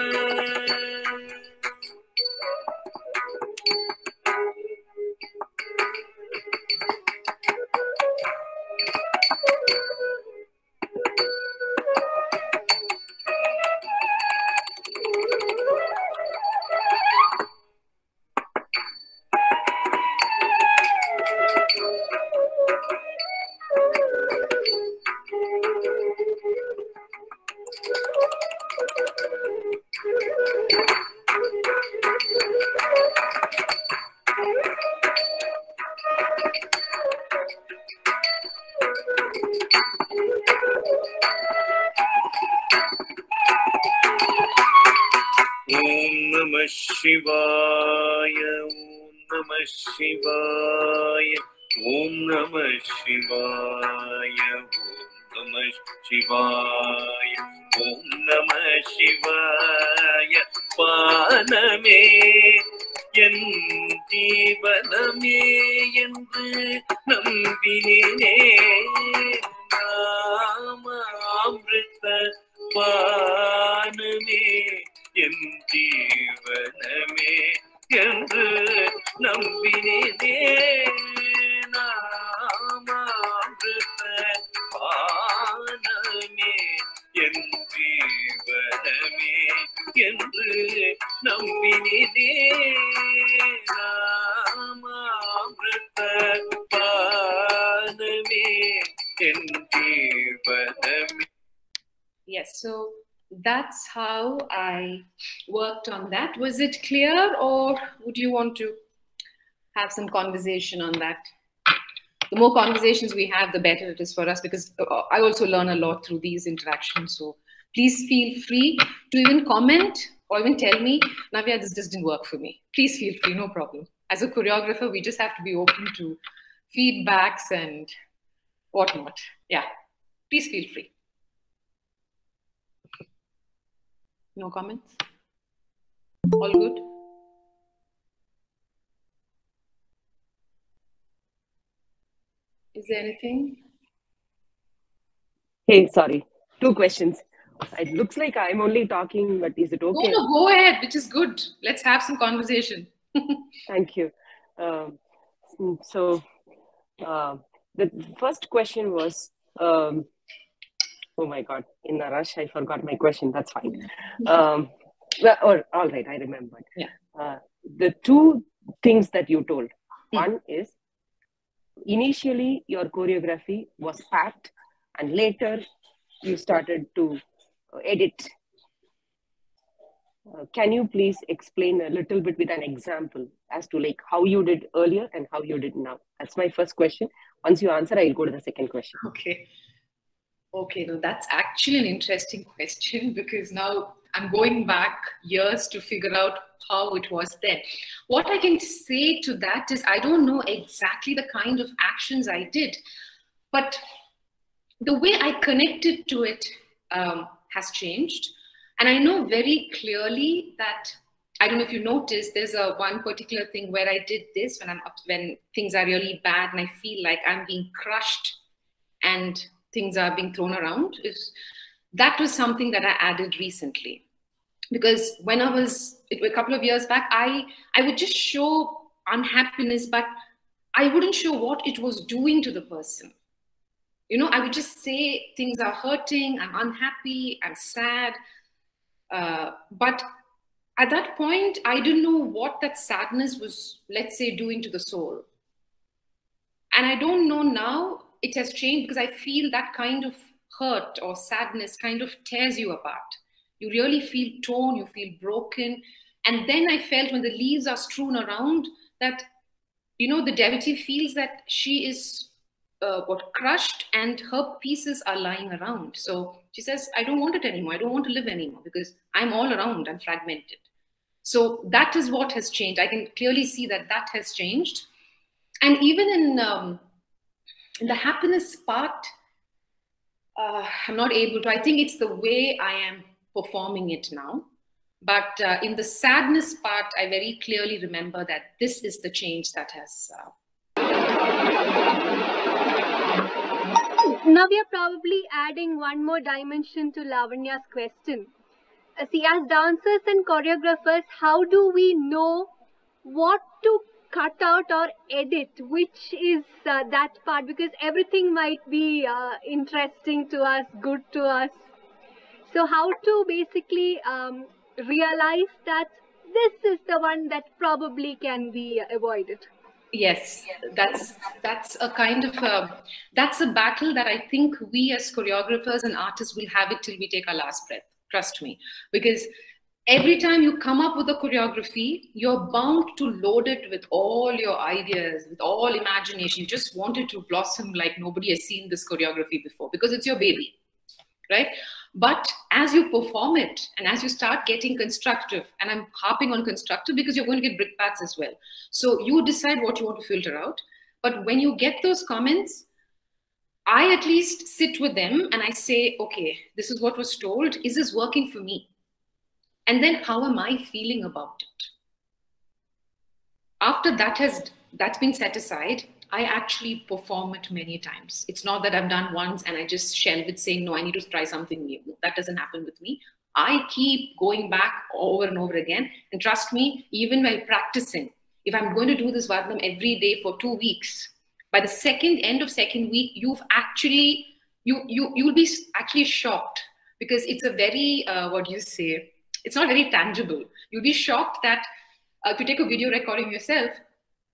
Namah Shivaya, Om Namah Shivaya, Om Namah Shivaya, Om Namah Shivaya, Om Namah Shivaya, Paname en jeevaname என்று நம்பினேனே நாமாமிருத பானமே என் ஜீவனமே என்று நம்பினேனே நாமாமிருத பானமே என் ஜீவனமே என்று நம்பினேனே நாமாமிருத பானமே என் ஜீவனமே. Yes, so that's how I worked on that. Was it clear, or would you want to have some conversation on that? The more conversations we have, the better it is for us, because I also learn a lot through these interactions. So please feel free to even comment or even tell me, Navia, this just didn't work for me. Please feel free, no problem. As a choreographer, we just have to be open to feedbacks and whatnot. Yeah, please feel free. No comments? All good? Is there anything? Hey, sorry. 2 questions. It looks like I'm only talking, but is it okay? No, go ahead, which is good. Let's have some conversation. Thank you. The first question was, oh my God, in a rush, I forgot my question. That's fine. All right, I remembered. Yeah. The 2 things that you told. One is initially your choreography was packed and later you started to edit. Can you please explain a little bit with an example as to like how you did earlier and how you did now? That's my first question. Once you answer, I'll go to the second question. Okay. Okay, no, that's actually an interesting question because now I'm going back years to figure out how it was then. What I can say to that is I don't know exactly the kind of actions I did, but the way I connected to it has changed. And I know very clearly that, I don't know if you noticed, there's a one particular thing where I did this when things are really bad and I feel like I'm being crushed and things are being thrown around. That was something that I added recently. Because when a couple of years back, I would just show unhappiness, but I wouldn't show what it was doing to the person. You know, I would just say things are hurting, I'm unhappy, I'm sad. But at that point, I didn't know what that sadness was, let's say, doing to the soul. And I don't know now, it has changed because I feel that kind of hurt or sadness kind of tears you apart. You really feel torn, you feel broken. And then I felt when the leaves are strewn around that, you know, the devotee feels that she is crushed and her pieces are lying around. So she says, I don't want it anymore. I don't want to live anymore because I'm all around, I'm fragmented. So that is what has changed. I can clearly see that that has changed. And even in the happiness part, I'm not able to, I think it's the way I am performing it now. But in the sadness part, I very clearly remember that this is the change that has... Navya, probably adding one more dimension to Lavanya's question. See, as dancers and choreographers, how do we know what to cut out or edit? Which is that part? Because everything might be interesting to us, good to us. So how to basically realize that this is the one that probably can be avoided? Yes, that's a kind of that's a battle that I think we as choreographers and artists will have it till we take our last breath. Trust me, because every time you come up with a choreography, you're bound to load it with all your ideas, with all imagination. You just want it to blossom like nobody has seen this choreography before because it's your baby, right? But as you perform it and as you start getting constructive, and I'm harping on constructive because you're going to get brickbats as well. So you decide what you want to filter out. But when you get those comments, I at least sit with them and I say, okay, this is what was told. Is this working for me? And then how am I feeling about it? After that's been set aside, I actually perform it many times. It's not that I've done once and I just shelve it saying, no, I need to try something new. That doesn't happen with me. I keep going back over and over again. And trust me, even while practicing, if I'm going to do this Vardhanam every day for 2 weeks, by the end of second week, you'll be actually shocked because it's a very, it's not very tangible. You'll be shocked that if you take a video recording yourself,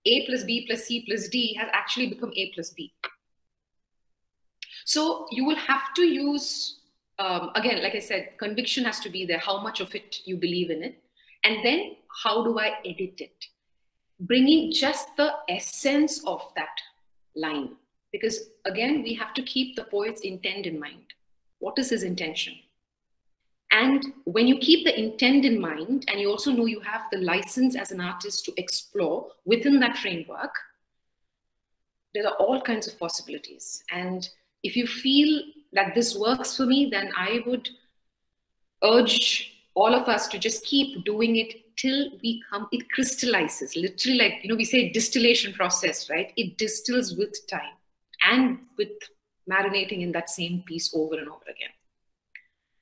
A plus B plus C plus D has actually become A plus B. So you will have to use, again, like I said, conviction has to be there, how much of it you believe in it. And then how do I edit it? Bringing just the essence of that line. Because again, we have to keep the poet's intent in mind. What is his intention? And when you keep the intent in mind, and you also know you have the license as an artist to explore within that framework, there are all kinds of possibilities. And if you feel that this works for me, then I would urge all of us to just keep doing it till it crystallizes. Literally, like, we say distillation process, right? It distills with time and with marinating in that same piece over and over again.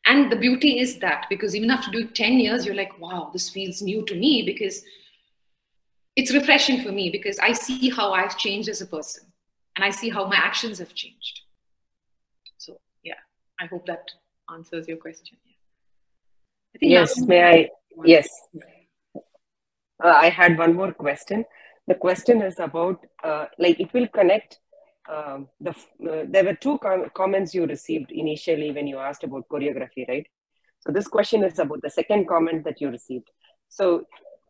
And the beauty is that, because even after doing 10 years, you're like, wow, this feels new to me, because it's refreshing for me, because I see how I've changed as a person and I see how my actions have changed. So yeah, I hope that answers your question. I think yes, may I? Yes. I had one more question. The question is about, like, it will connect. There were two comments you received initially when you asked about choreography, right? So this question is about the second comment that you received. So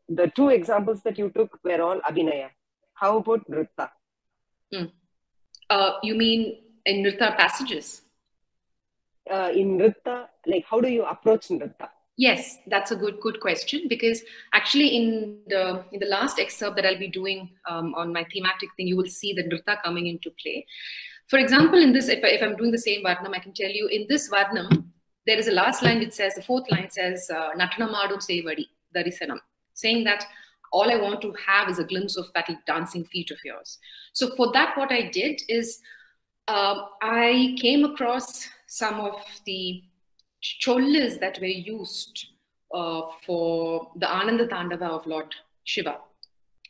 the two examples that you took were all Abhinaya. How about Nritta? You mean in Nritta passages? In Nritta, like, how do you approach Nritta? Yes, that's a good question, because actually in the last excerpt that I'll be doing on my thematic thing, you will see the Nritta coming into play. For example, in this, if I'm doing the same Varnam, I can tell you in this Varnam, there is a last line which says, the fourth line says, Natanamadum Sevadi, Darisanam, saying that all I want to have is a glimpse of that dancing feet of yours. So for that, what I did is I came across some of the chollas that were used for the Ananda Tandava of Lord Shiva.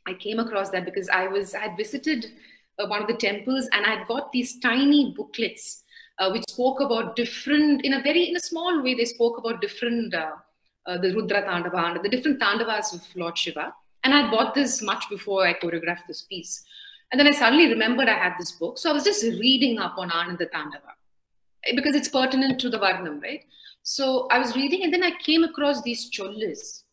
I came across that because I had visited one of the temples, and I had got these tiny booklets which spoke about different, in a small way, they spoke about different, the Rudra Tandava, and the different Tandavas of Lord Shiva. And I had bought this much before I choreographed this piece. And then I suddenly remembered I had this book. So I was just reading up on Ananda Tandava, because it's pertinent to the Varnam, right? So I was reading, and then I came across these chollas,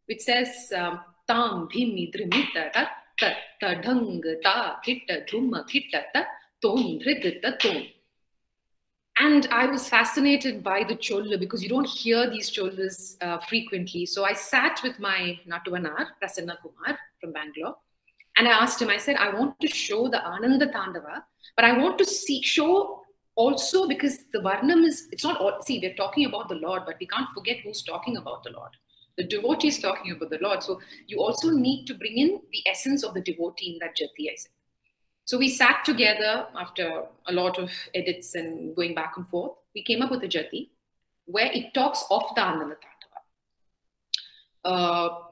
which says, Tam, Bhimi, Drimita, Ta, Ta, Dhang, Ta, Kitta, Dhumma, Kitta, Ta, Ton, Dhridita, Ton. And I was fascinated by the cholla, because you don't hear these chollas frequently. So I sat with my Natuvanar, Prasanna Kumar from Bangalore, and I asked him, I said, I want to show the Ananda Tandava, but I want to show also, because the Varnam is, it's not all, see, we're talking about the Lord, but we can't forget who's talking about the Lord. The devotee is talking about the Lord. So you also need to bring in the essence of the devotee in that Jati, I said. So we sat together after a lot of edits and going back and forth. We came up with a Jati where it talks of the Ananda Tandava.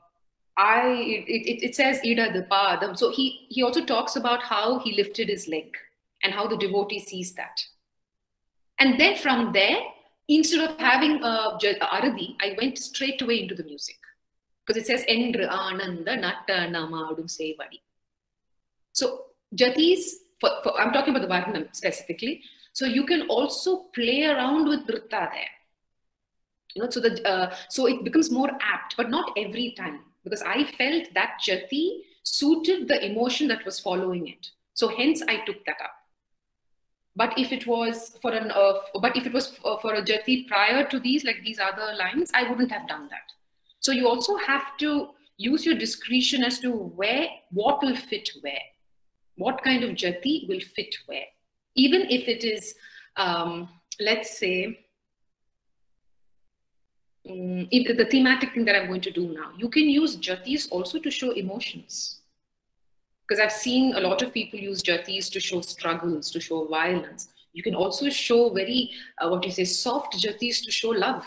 It says Ida the Padam. So he also talks about how he lifted his leg and how the devotee sees that. And then from there, instead of having Aradi, I went straight away into the music, because it says Endra Ananda Natanamadum Sevadi. So Jatis, I'm talking about the Varnam specifically. So you can also play around with Nritta there. You know, so it becomes more apt, but not every time, because I felt that Jati suited the emotion that was following it. So hence I took that up. But if it was for a Jati prior to these, like these other lines, I wouldn't have done that. So you also have to use your discretion as to what will fit where. What kind of Jati will fit where? Even if it is, let's say, if the thematic thing that I'm going to do now, you can use Jatis also to show emotions. Because I've seen a lot of people use Jatis to show struggles, to show violence. You can also show very, soft Jatis to show love.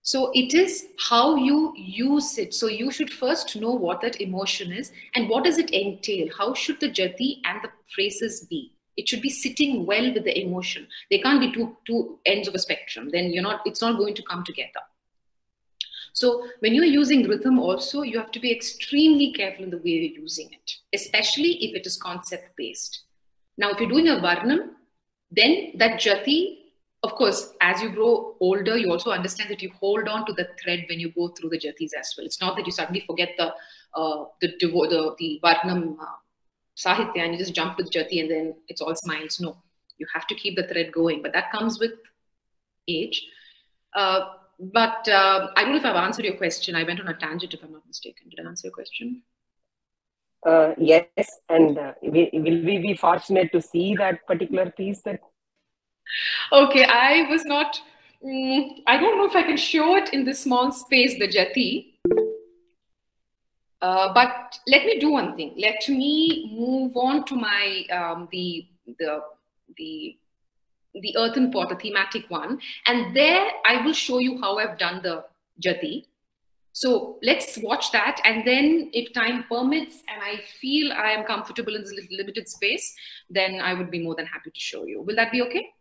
So it is how you use it. So you should first know what that emotion is and what does it entail. How should the Jati and the phrases be? It should be sitting well with the emotion. They can't be two ends of a spectrum. Then it's not going to come together. So when you're using rhythm also, you have to be extremely careful in the way you're using it, especially if it is concept-based. Now, if you're doing a Varnam, then that Jati, of course, as you grow older, you also understand that you hold on to the thread when you go through the Jatis as well. It's not that you suddenly forget the Varnam Sahitya and you just jump to the Jati and then it's all smiles. No, you have to keep the thread going, but that comes with age. But I don't know if I've answered your question. I went on a tangent, if I'm not mistaken. Did I answer your question? Yes, and will we be fortunate to see that particular piece? Okay, I was not. I don't know if I can show it in this small space, the Jati. But let me do one thing. Let me move on to my the earthen pot, the thematic one, and there I will show you how I've done the Jati. So let's watch that, and then if time permits and I feel I am comfortable in this limited space, then I would be more than happy to show you. Will that be okay?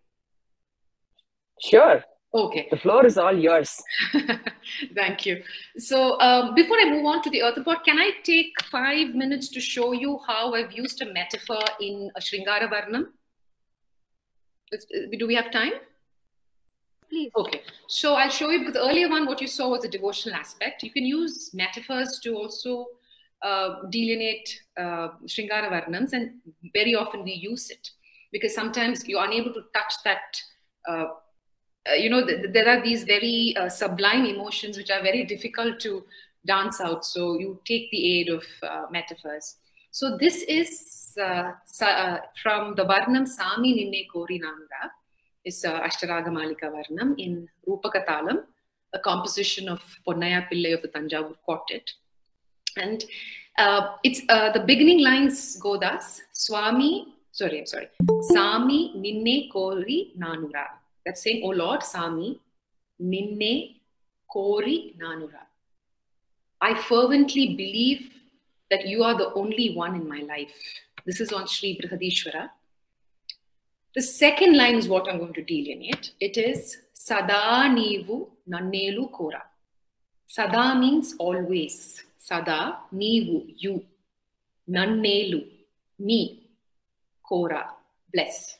Sure. Okay. The floor is all yours. Thank you. So before I move on to the earthen pot, can I take 5 minutes to show you how I've used a metaphor in a Sringara Varnam? Do we have time? Please. Okay. So I'll show you, because the earlier one, what you saw was the devotional aspect. You can use metaphors to also delineate Sringara Varnams, and very often we use it because sometimes you're unable to touch that. There are these very sublime emotions which are very difficult to dance out. So you take the aid of metaphors. So this is from the Varnam Sami Ninne Kori Nanura. It's Ashtaraga Malika Varnam in Rupakatalam, a composition of Ponnaya Pillai of the Thanjavur Quartet. And it's the beginning lines go thus: Sami Ninne Kori Nanura. That's saying, oh Lord, Sami, Ninne Kori Nanura. I fervently believe that you are the only one in my life. This is on Sri Brihadishwara. The second line is what I'm going to delineate. It is Sada Neevu Nannelu Kora. Sada means always. Sada, Neevu, you. Nannelu, me. Kora, bless.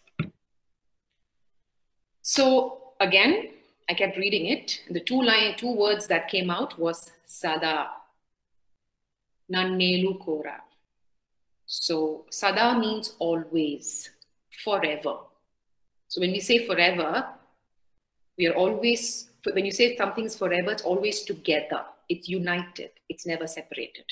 So again, I kept reading it. And the two words that came out was Sada, Nannelu Kora. So Sada means always, forever. So when we say forever, we are always, when you say something's forever, it's always together. It's united. It's never separated.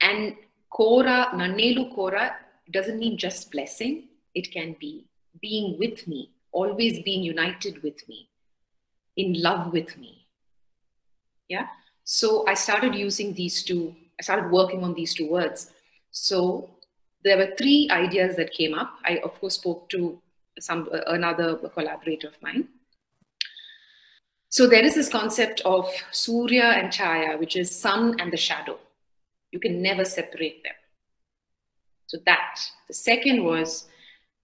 And Kora, Nannelu Kora, doesn't mean just blessing. It can be being with me, always being united with me, in love with me. Yeah. So I started using these two. I started working on these two words. So there were 3 ideas that came up. I, of course, spoke to another collaborator of mine. So there is this concept of Surya and Chaya, which is sun and the shadow. You can never separate them. So that. The second was,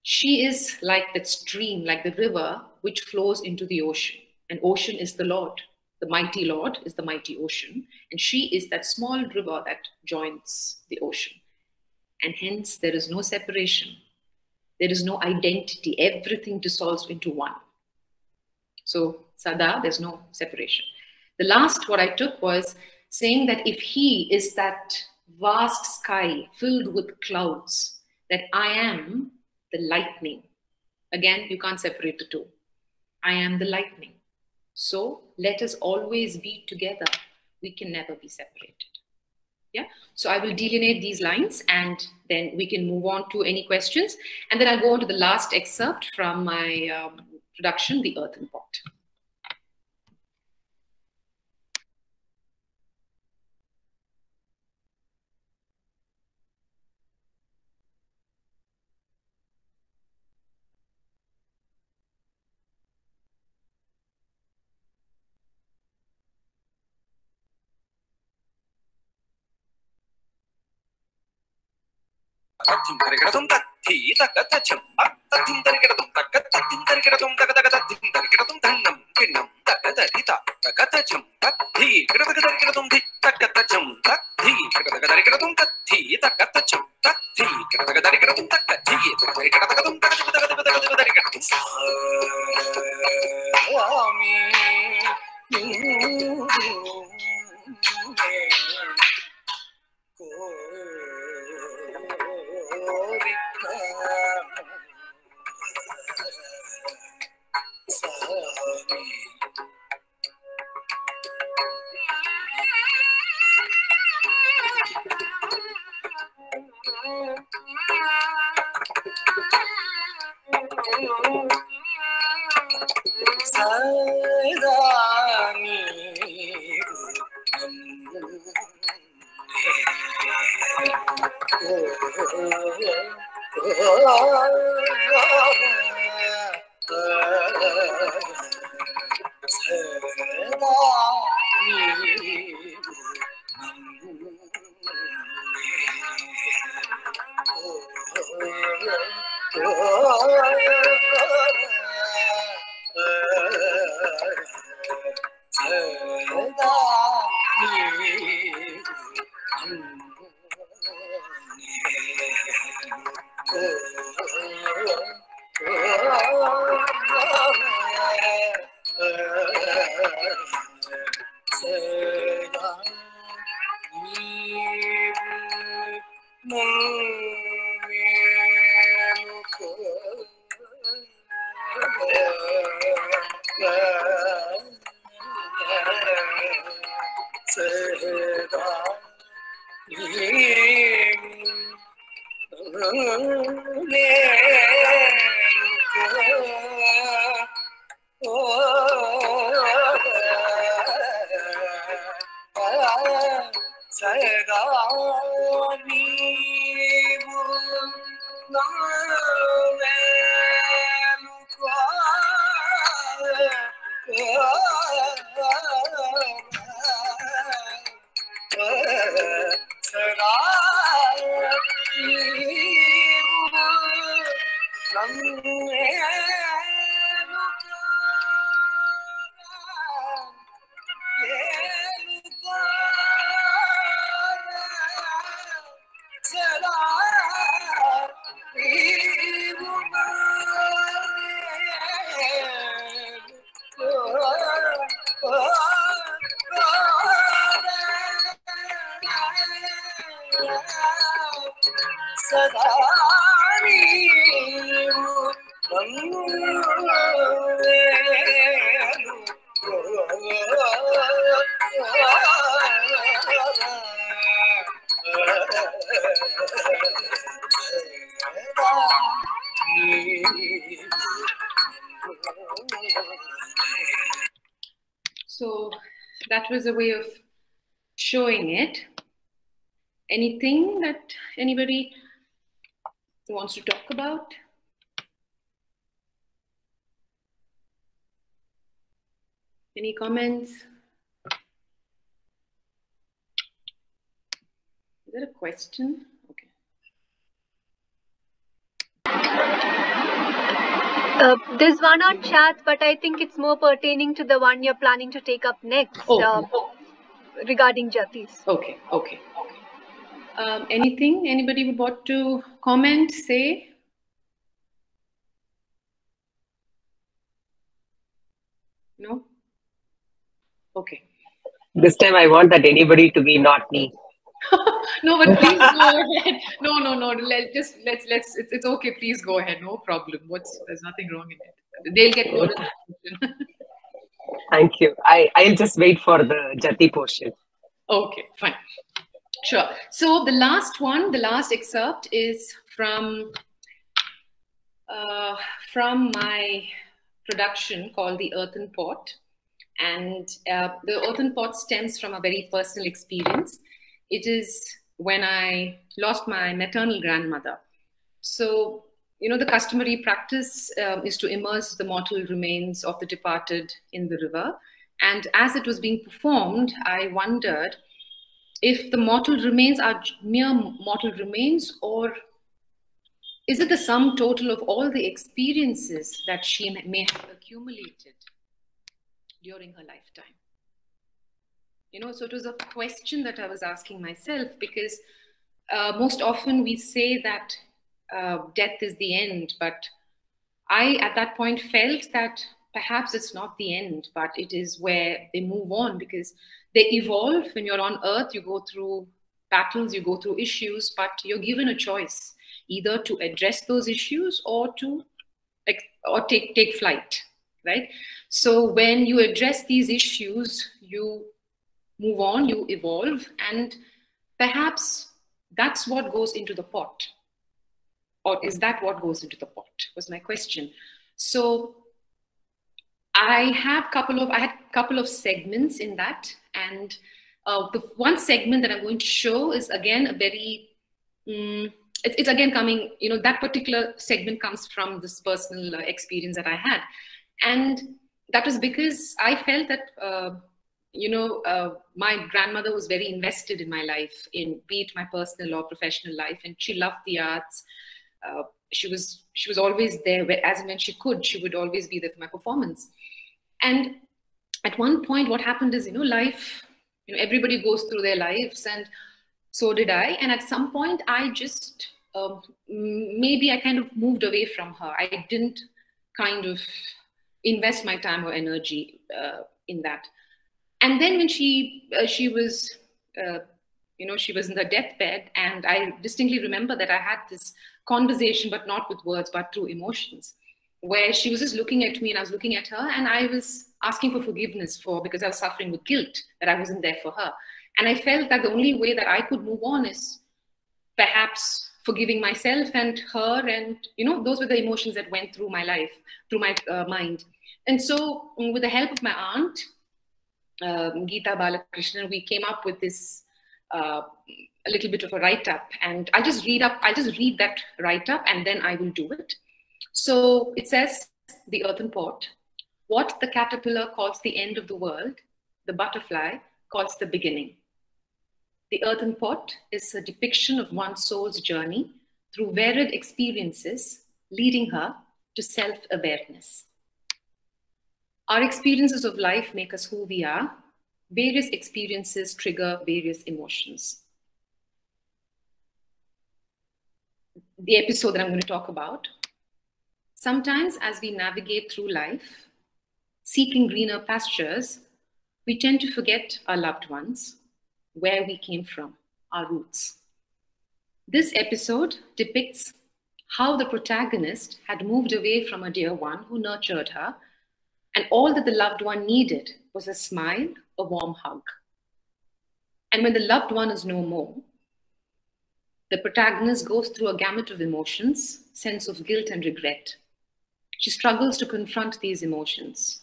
she is like that stream, like the river, which flows into the ocean. And ocean is the Lord. The mighty Lord is the mighty ocean. And she is that small river that joins the ocean. And hence, there is no separation. There is no identity. Everything dissolves into one. So, Sada, there's no separation. The last, what I took was saying that if he is that vast sky filled with clouds, that I am the lightning. Again, you can't separate the two. I am the lightning. So let us always be together. We can never be separated. Yeah. So I will delineate these lines and then we can move on to any questions. And then I'll go on to the last excerpt from my production, The Earthen Pot. So that was a way of showing it. Anything that anybody wants to talk about? Any comments? Is there a question? Okay. There's one on chat, but I think it's more pertaining to the one you're planning to take up next, regarding Jatis. Okay, okay. Anything anybody would want to comment, say? No? Okay. This time I want that anybody to be not me. No, but please go ahead. No. Let's. It's okay. Please go ahead. No problem. There's nothing wrong in it. They'll get more attention. Thank you. I'll just wait for the Jati portion. Okay, fine. Sure. So the last one, the last excerpt is from my production called The Earthen Pot. And the earthen pot stems from a very personal experience. It is when I lost my maternal grandmother. So, the customary practice is to immerse the mortal remains of the departed in the river. And as it was being performed, I wondered if the mortal remains are mere mortal remains, or is it the sum total of all the experiences that she may have accumulated during her lifetime? So it was a question that I was asking myself, because most often we say that death is the end, but I at that point felt that perhaps it's not the end, but it is where they move on, because they evolve. When you're on earth, you go through battles, you go through issues, but you're given a choice, either to address those issues or to take flight, right? So when you address these issues, you move on, you evolve, and perhaps that's what goes into the pot. Or is that what goes into the pot, was my question. So I had a couple of segments in that, and the one segment that I'm going to show is again a very, it's again coming, that particular segment comes from this personal experience that I had. And that was because I felt that, my grandmother was very invested in my life, in be it my personal or professional life, and she loved the arts. She was always there, as and when she could, she would always be there for my performance. And at one point, what happened is, life, everybody goes through their lives, and so did I. And at some point, I just, maybe I kind of moved away from her. I didn't kind of invest my time or energy in that. And then when she was, she was in her deathbed, and I distinctly remember that I had this conversation, but not with words, but through emotions, where she was just looking at me and I was looking at her, and I was asking for forgiveness because I was suffering with guilt that I wasn't there for her. And I felt that the only way that I could move on is perhaps forgiving myself and her, and those were the emotions that went through my life, through my mind. And so with the help of my aunt, Geeta Balakrishnan, we came up with this a little bit of a write-up, and I'll just read that write-up and then I will do it. So it says, the earthen pot, what the caterpillar calls the end of the world, the butterfly calls the beginning. The earthen pot is a depiction of one's soul's journey through varied experiences, leading her to self-awareness. Our experiences of life make us who we are. Various experiences trigger various emotions. The episode that I'm going to talk about. Sometimes as we navigate through life, seeking greener pastures, we tend to forget our loved ones, where we came from, our roots. This episode depicts how the protagonist had moved away from a dear one who nurtured her, and all that the loved one needed was a smile, a warm hug. And when the loved one is no more, the protagonist goes through a gamut of emotions, sense of guilt and regret. She struggles to confront these emotions.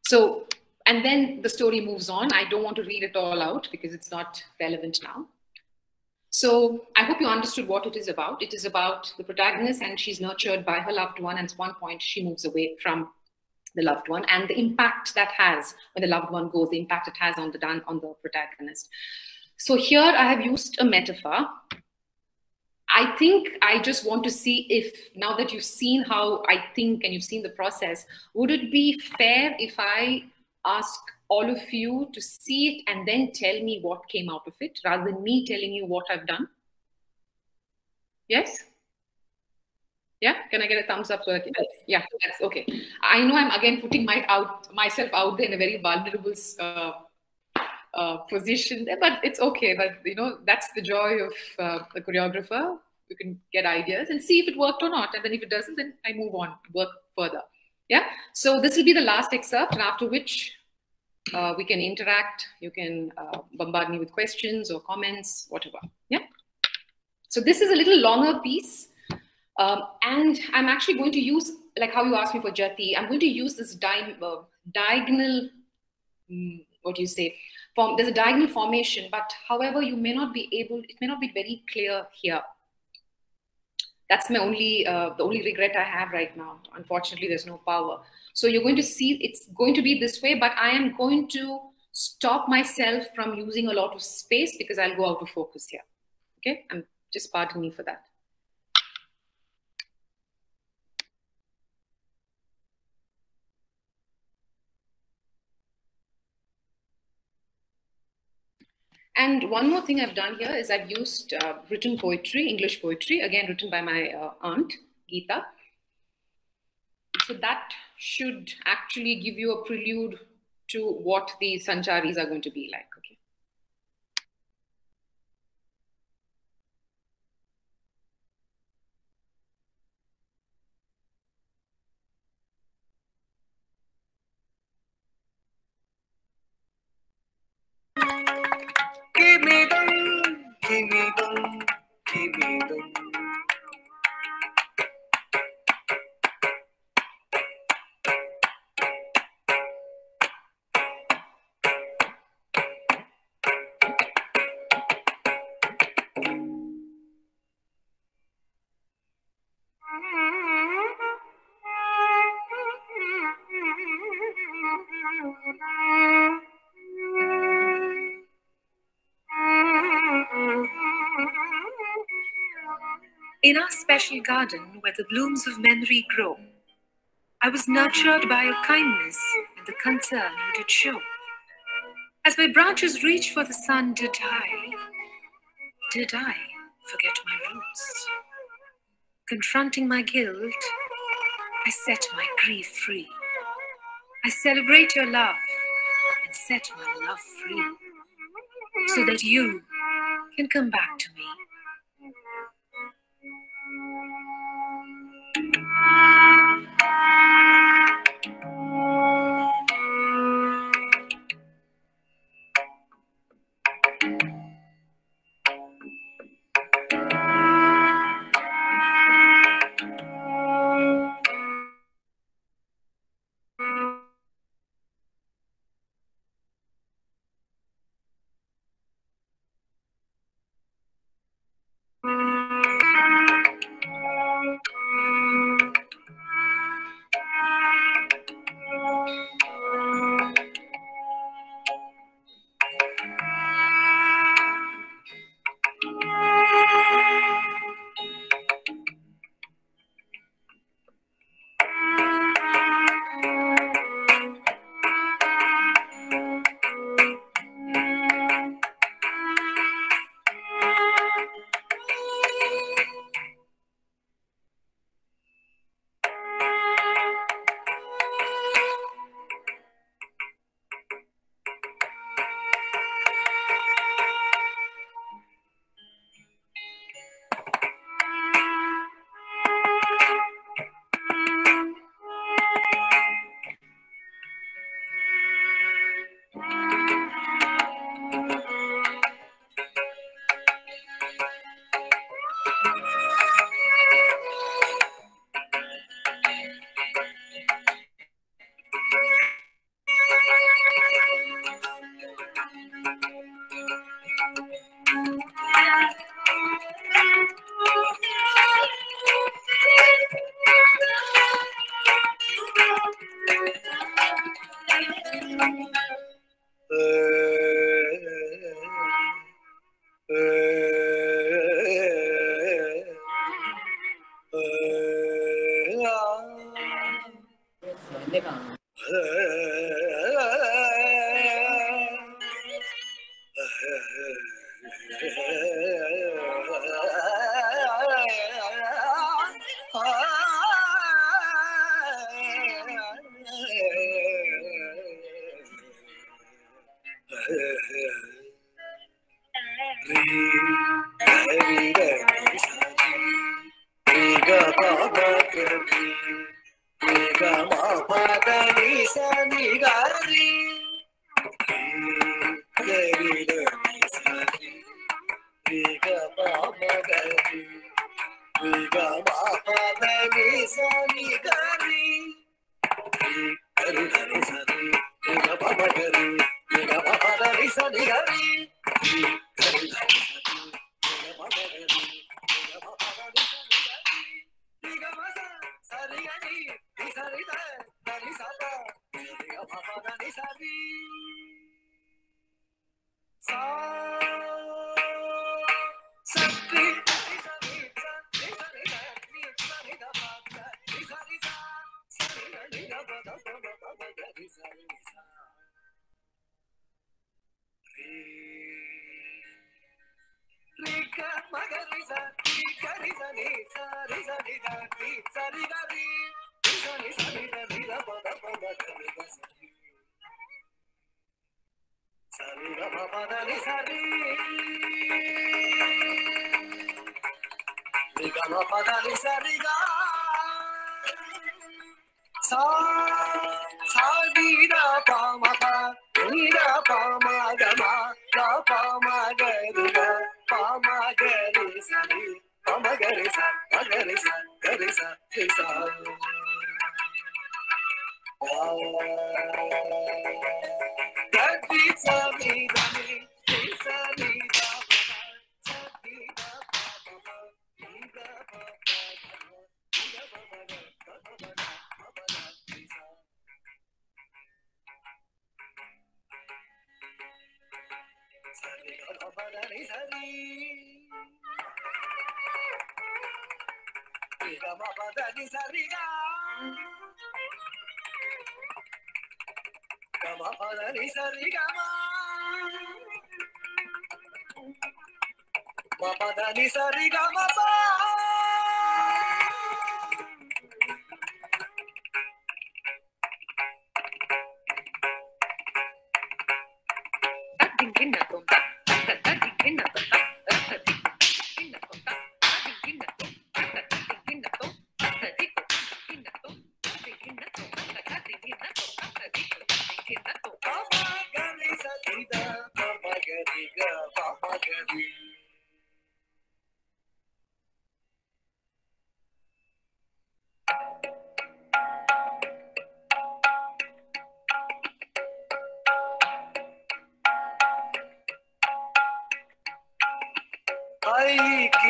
So, and then the story moves on. I don't want to read it all out because it's not relevant now. So I hope you understood what it is about. It is about the protagonist, and she's nurtured by her loved one, and at one point she moves away from the loved one, and the impact that has when the loved one goes, the impact it has on the protagonist. So here I have used a metaphor. I think I just want to see if, now that you've seen how I think and you've seen the process, would it be fair if I ask all of you to see it and then tell me what came out of it, rather than me telling you what I've done? Yes? Yeah, can I get a thumbs up? So that, yeah, that's okay. I know I'm again putting myself out there in a very vulnerable position, but it's okay. But that's the joy of the choreographer. You can get ideas and see if it worked or not, and then if it doesn't, then I move on, work further. Yeah. So this will be the last excerpt, and after which we can interact. You can bombard me with questions or comments, whatever. Yeah. So this is a little longer piece. And I'm actually going to use, like how you asked me for Jati, I'm going to use this diagonal, what do you say? There's a diagonal formation, but however, you may not be able, it may not be very clear here. That's my only, the only regret I have right now. Unfortunately, there's no power. So you're going to see it's going to be this way, but I am going to stop myself from using a lot of space because I'll go out of focus here. Okay, and just pardon me for that. And one more thing I've done here is I've used written poetry, English poetry, again written by my aunt, Geeta. So that should actually give you a prelude to what the Sancharis are going to be like. Okay. In our special garden where the blooms of memory grow, I was nurtured by your kindness and the concern you did show. As my branches reached for the sun, did I forget my roots? Confronting my guilt, I set my grief free. I celebrate your love and set my love free. so that you can come back to me.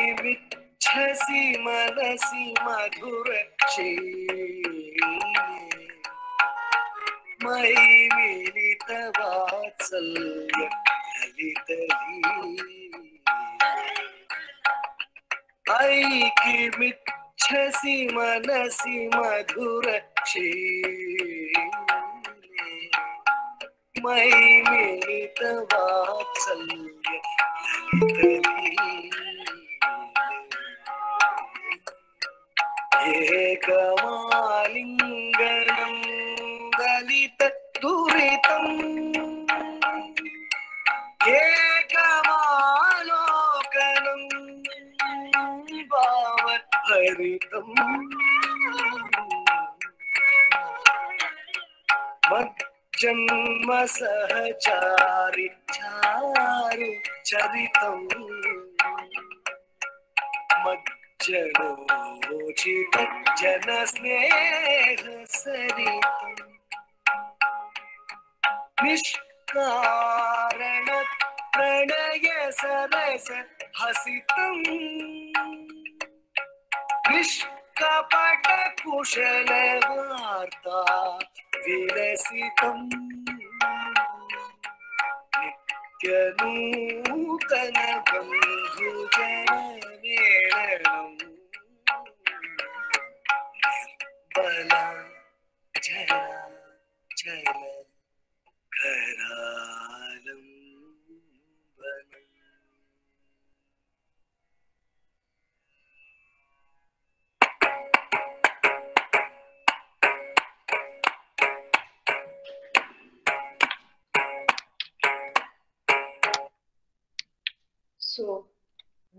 ऐकिमिच्छसि मनसि मधुरक्षीणे मयि मिलितवात्सल्य ललितलीले ऐकिमिच्छसि मनसि मधुरक्षीणे मयि मिलितवात्सल्य ललितलीले एकमालिङ्गनं दलितदुरितम् एकमालोकनं भावहरितम् मज्जन्म सहचारि चारु चरितम् मज्जनोचित जनस्नेह सरितम् निष्कारण प्रणय सरस हसितम् निष्कपट कुशल वार्ता विलसितम् नित्यनूतन बन्धुजनमेलनम् निर्बला जला जल करालम्बनम्. So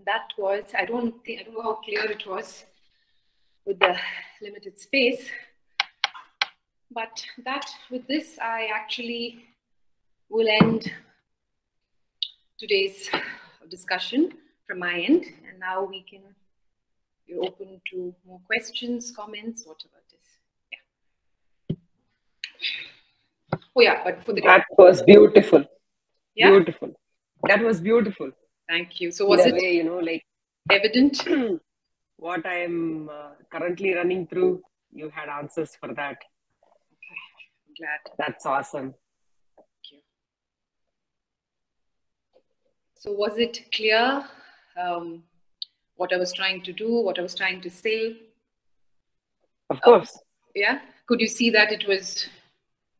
that was, I don't know how clear it was with the limited space, but with this, I actually will end today's discussion from my end, and now we're open to more questions, comments, whatever it is. Yeah. Oh yeah, but for That was beautiful. Yeah? Beautiful. That was beautiful. Thank you. So was In a it way, like evident? what I am currently running through, you had answers for that. Okay, I'm glad. That's awesome. Thank you. So was it clear what I was trying to do, what I was trying to say? Of course. Yeah. Could you see that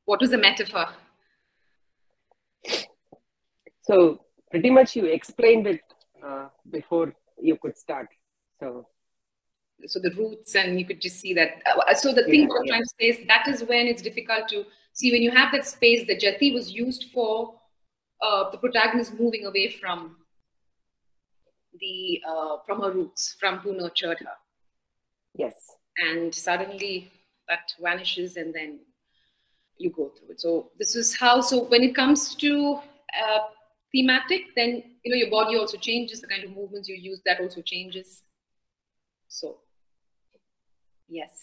what was the metaphor? So pretty much you explained it before you could start. So the roots, and you could just see that. So the thing I'm trying to say is that is when it's difficult to see, when you have that space. The Jati was used for the protagonist moving away from her roots, from who nurtured her. Yes. And suddenly that vanishes, and then you go through it. So this is how. So when it comes to thematic, then your body also changes. The kind of movements you use, that also changes. So yes.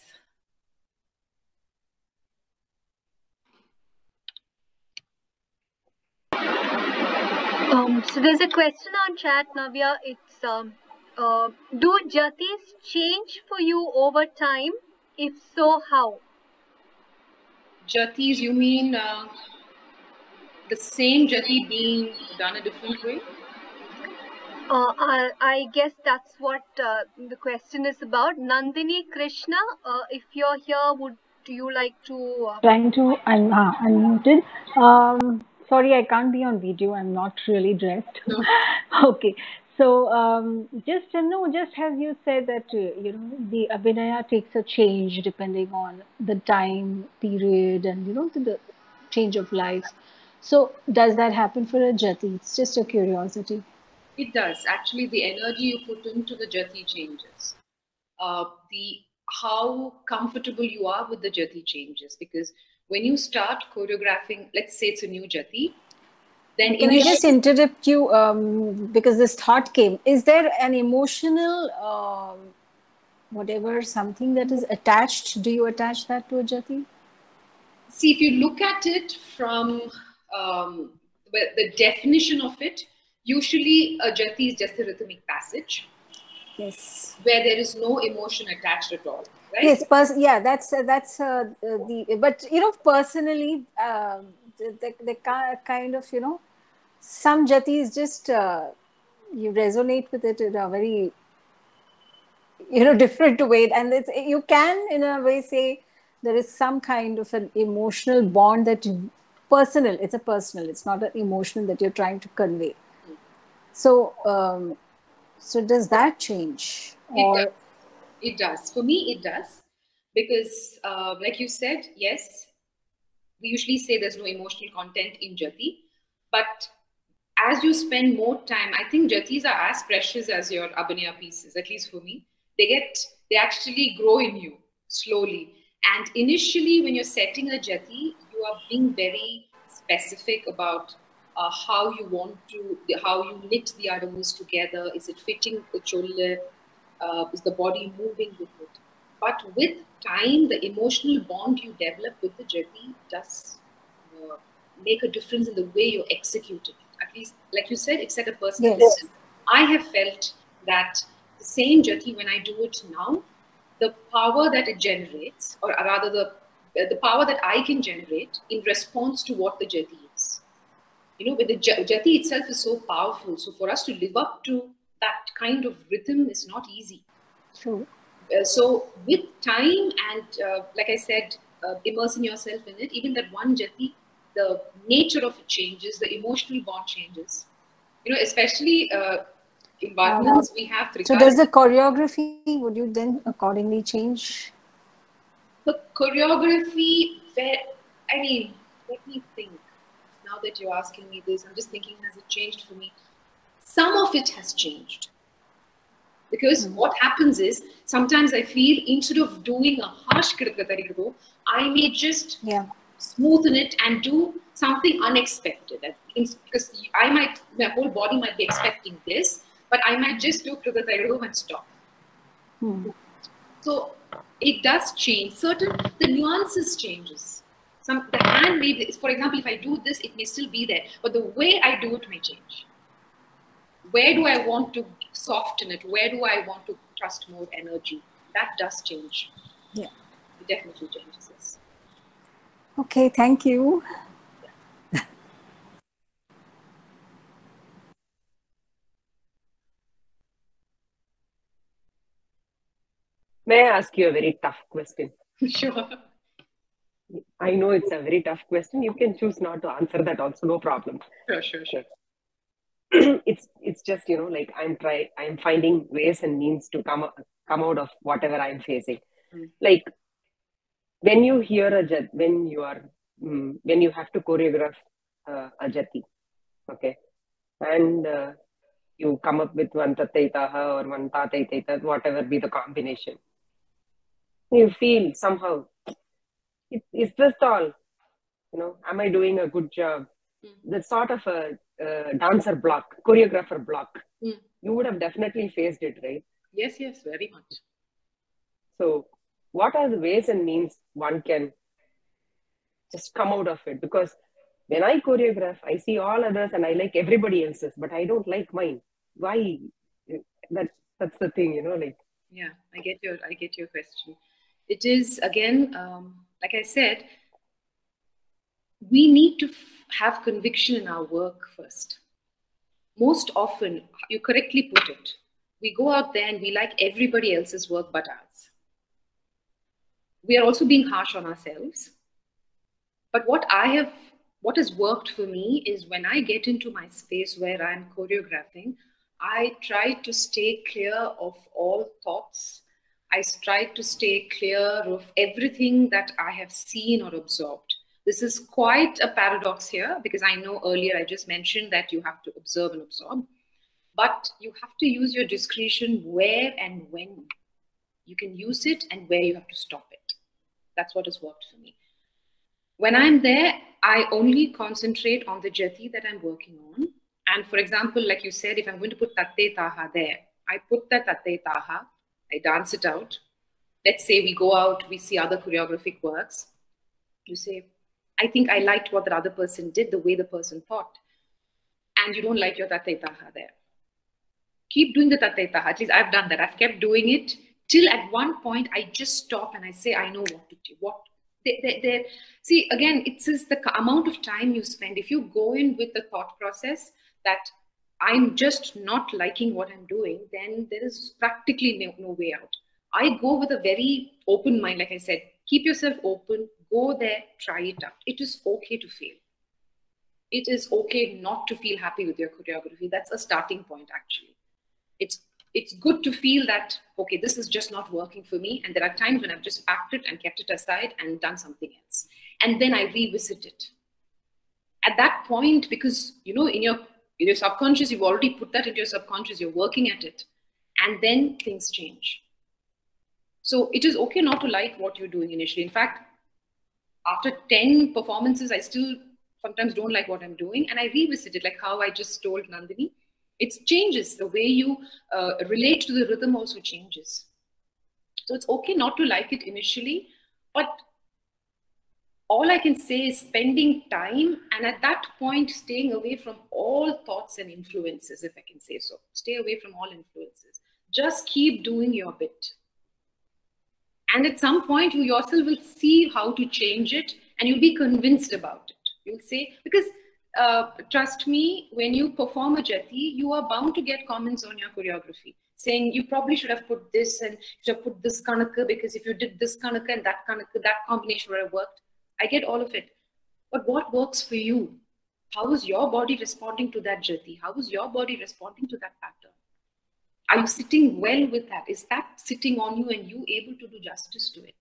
So there's a question on chat, Navia. It's do jatis change for you over time? If so, how? Jatis, you mean the same jati being done a different way? I guess that's what the question is about. Nandini Krishna, if you're here, would you like to? Trying to unmuted. Sorry, I can't be on video. I'm not really dressed. No. Okay. So just as you said that the abhinaya takes a change depending on the time period and the change of life. So does that happen for a jati? It's just a curiosity. It does. Actually, the energy you put into the jati changes. How comfortable you are with the jati changes, because when you start choreographing, let's say it's a new jati, then can I just interrupt you because this thought came? Is there an emotional something that is attached? Do you attach that to a jati? See, if you look at it from the definition of it, Usually, a Jati is just a rhythmic passage. Yes. Where there is no emotion attached at all, right? Yes, yeah, that's the. But personally, the kind of some jatis just you resonate with it in a very different way, and you can in a way say there is some kind of an emotional bond that personal. It's a personal. It's not an emotional that you're trying to convey. So, so does that change? Or it does. For me, it does. Because, like you said, yes, we usually say there's no emotional content in Jati. But as you spend more time, I think Jatis are as precious as your Abhinaya pieces, at least for me. They actually grow in you slowly. And initially, when you're setting a Jati, you are being very specific about how you want to, how you knit the adamus together. Is it fitting the cholle? Is the body moving with it? But with time, the emotional bond you develop with the Jati does make a difference in the way you're executing it. At least, like you said, it's at a personal level. I have felt that the same Jati, when I do it now, the power that it generates, or rather the power that I can generate in response to what the Jati is. With the Jati itself is so powerful. So for us to live up to that kind of rhythm is not easy. True. So with time and, like I said, immersing yourself in it, even that one Jati, the nature of it changes, the emotional bond changes. Especially in Vardhanans, we have Trikala. So does the choreography, would you then accordingly change? The choreography, let me think. Now that you're asking me this, I'm just thinking, has it changed for me? Some of it has changed. Because what happens is, sometimes I feel instead of doing a harsh kirkatarigo, I may just smoothen it and do something unexpected. Because my whole body might be expecting this, but I might just do kirkatarigo and stop. So it does change. The nuances changes. The hand may be, for example, if I do this, it may still be there, but the way I do it may change. Where do I want to soften it? Where do I want to trust more energy? That does change. Yeah. It definitely changes this. Okay, thank you. May I ask you a very tough question? Sure. I know it's a very tough question. You can choose not to answer that also, no problem. Sure. It's just, like I'm finding ways and means to come out of whatever I'm facing. Like when you hear when you have to choreograph a Jati, okay, and you come up with one Tattaitaha or one Tataitaita, whatever be the combination, you feel somehow, is this all? Am I doing a good job? That's sort of a dancer block, choreographer block. You would have definitely faced it, right? Yes, very much. So what are the ways and means one can just come out of it? Because when I choreograph, I see all others and I like everybody else's, but I don't like mine. Why? That's the thing, like. Yeah, I get your question. It is, again, like I said, we need to have conviction in our work first. Most often, you correctly put it, we go out there and we like everybody else's work but ours. We are also being harsh on ourselves. But what has worked for me is when I get into my space where I'm choreographing, I try to stay clear of all thoughts. I try to stay clear of everything that I have seen or absorbed. This is quite a paradox here, because I know earlier I just mentioned that you have to observe and absorb, but you have to use your discretion where and when you can use it and where you have to stop it. That's what has worked for me. When I'm there, I only concentrate on the Jati that I'm working on. And for example, like you said, if I'm going to put Tatte Taha there, I put that Tatte Taha, I dance it out. Let's say we go out, we see other choreographic works. You say, I think I liked what the other person did, the way the person thought. and you don't like your tatetaha there. Keep doing the tatetaha. At least I've done that. I've kept doing it till at one point I just stop and I say, I know what to do. See, again, it's just the amount of time you spend. If you go in with the thought process that I'm just not liking what I'm doing, then there is practically no way out. I go with a very open mind, like I said. Keep yourself open, go there, try it out. It is okay to fail. It is okay not to feel happy with your choreography. That's a starting point, actually. It's good to feel that, okay, this is just not working for me. And there are times when I've just packed it and kept it aside and done something else. And then I revisit it. At that point, because, you know, in your subconscious, you've already put that into your subconscious, you're working at it. And then things change. So it is okay not to like what you're doing initially. In fact, after 10 performances, I still sometimes don't like what I'm doing. And I revisit it, like how I just told Nandini. It changes. The way you relate to the rhythm also changes. So it's okay not to like it initially, but all I can say is spending time, and at that point, staying away from all thoughts and influences, if I can say so. Stay away from all influences. Just keep doing your bit. And at some point, you yourself will see how to change it, and you'll be convinced about it. You'll say, because trust me, when you perform a Jati, you are bound to get comments on your choreography saying you probably should have put this and you should have put this kanaka, because if you did this kanaka and that kanaka, that combination would have worked. I get all of it. But what works for you? How is your body responding to that Jati? How is your body responding to that pattern? Are you sitting well with that? Is that sitting on you and you able to do justice to it?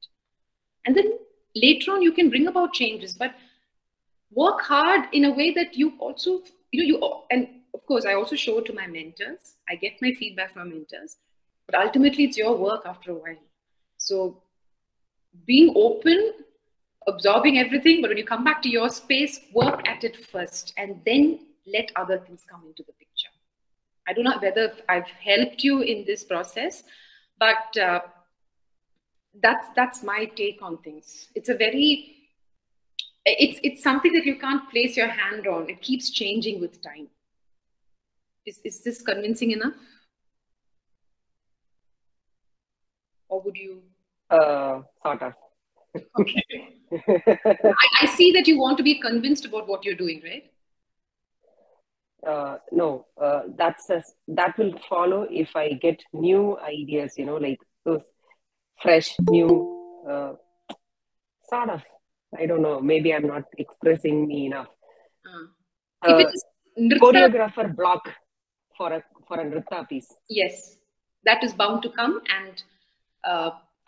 And then later on, you can bring about changes, but work hard in a way that you also, and of course, I also show it to my mentors. I get my feedback from mentors, but ultimately it's your work after a while. So being open, absorbing everything, but when you come back to your space, work at it first and then let other things come into the picture. I don't know whether I've helped you in this process, but that's my take on things. It's a very, it's something that you can't place your hand on. It keeps changing with time. Is this convincing enough? Or would you? Sort of. Okay. I see that you want to be convinced about what you're doing, right? No, that will follow if I get new ideas, like those fresh, new, sort of. I don't know. Maybe I'm not expressing me enough. If it is choreographer block for a nritta piece. Yes, that is bound to come, and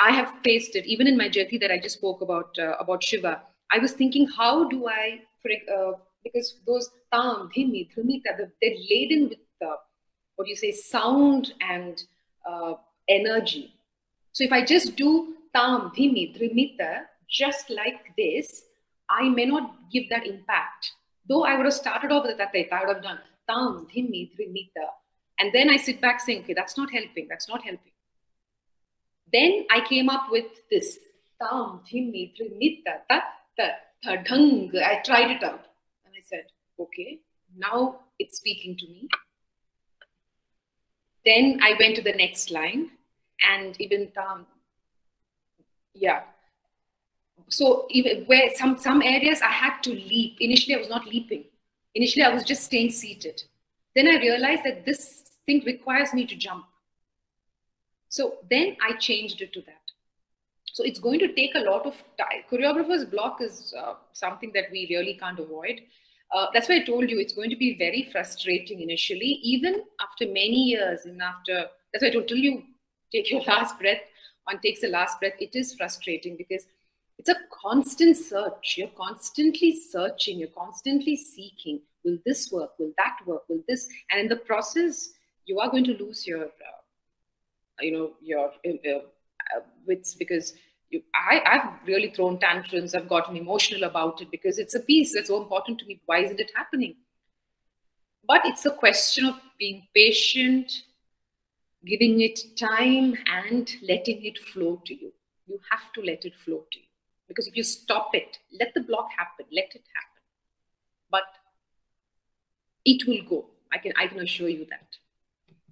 I have faced it even in my Jati that I just spoke about Shiva. I was thinking, how do I, because those tam, dhimi, dhrumita, they're laden with sound and energy. So if I just do tam, dhimi, dhrumita, just like this, I may not give that impact. Though I would have started off with the tateta, I would have done tam, dhimi, dhrumita. And then I sit back saying, okay, that's not helping, that's not helping. Then I came up with this tam, dhimi, dhrumita, ta, ta, ta, dhang. I tried it out. And I said, okay, now it's speaking to me. Then I went to the next line and even tam, yeah. So even where some areas I had to leap. Initially, I was not leaping. Initially, I was just staying seated. Then I realized that this thing requires me to jump. So then I changed it to that. So it's going to take a lot of time. Choreographer's block is something that we really can't avoid. That's why I told you it's going to be very frustrating initially, even after many years. And that's why I told till you take your last breath, one takes the last breath, it is frustrating because it's a constant search. You're constantly searching. You're constantly seeking. Will this work? Will that work? Will this? And in the process, you are going to lose your, wits because I've really thrown tantrums. I've gotten emotional about it because it's a piece that's so important to me. Why isn't it happening? But it's a question of being patient, giving it time, and letting it flow to you. You have to let it flow to you. Because if you stop it, let the block happen, let it happen. But it will go. I can assure you that.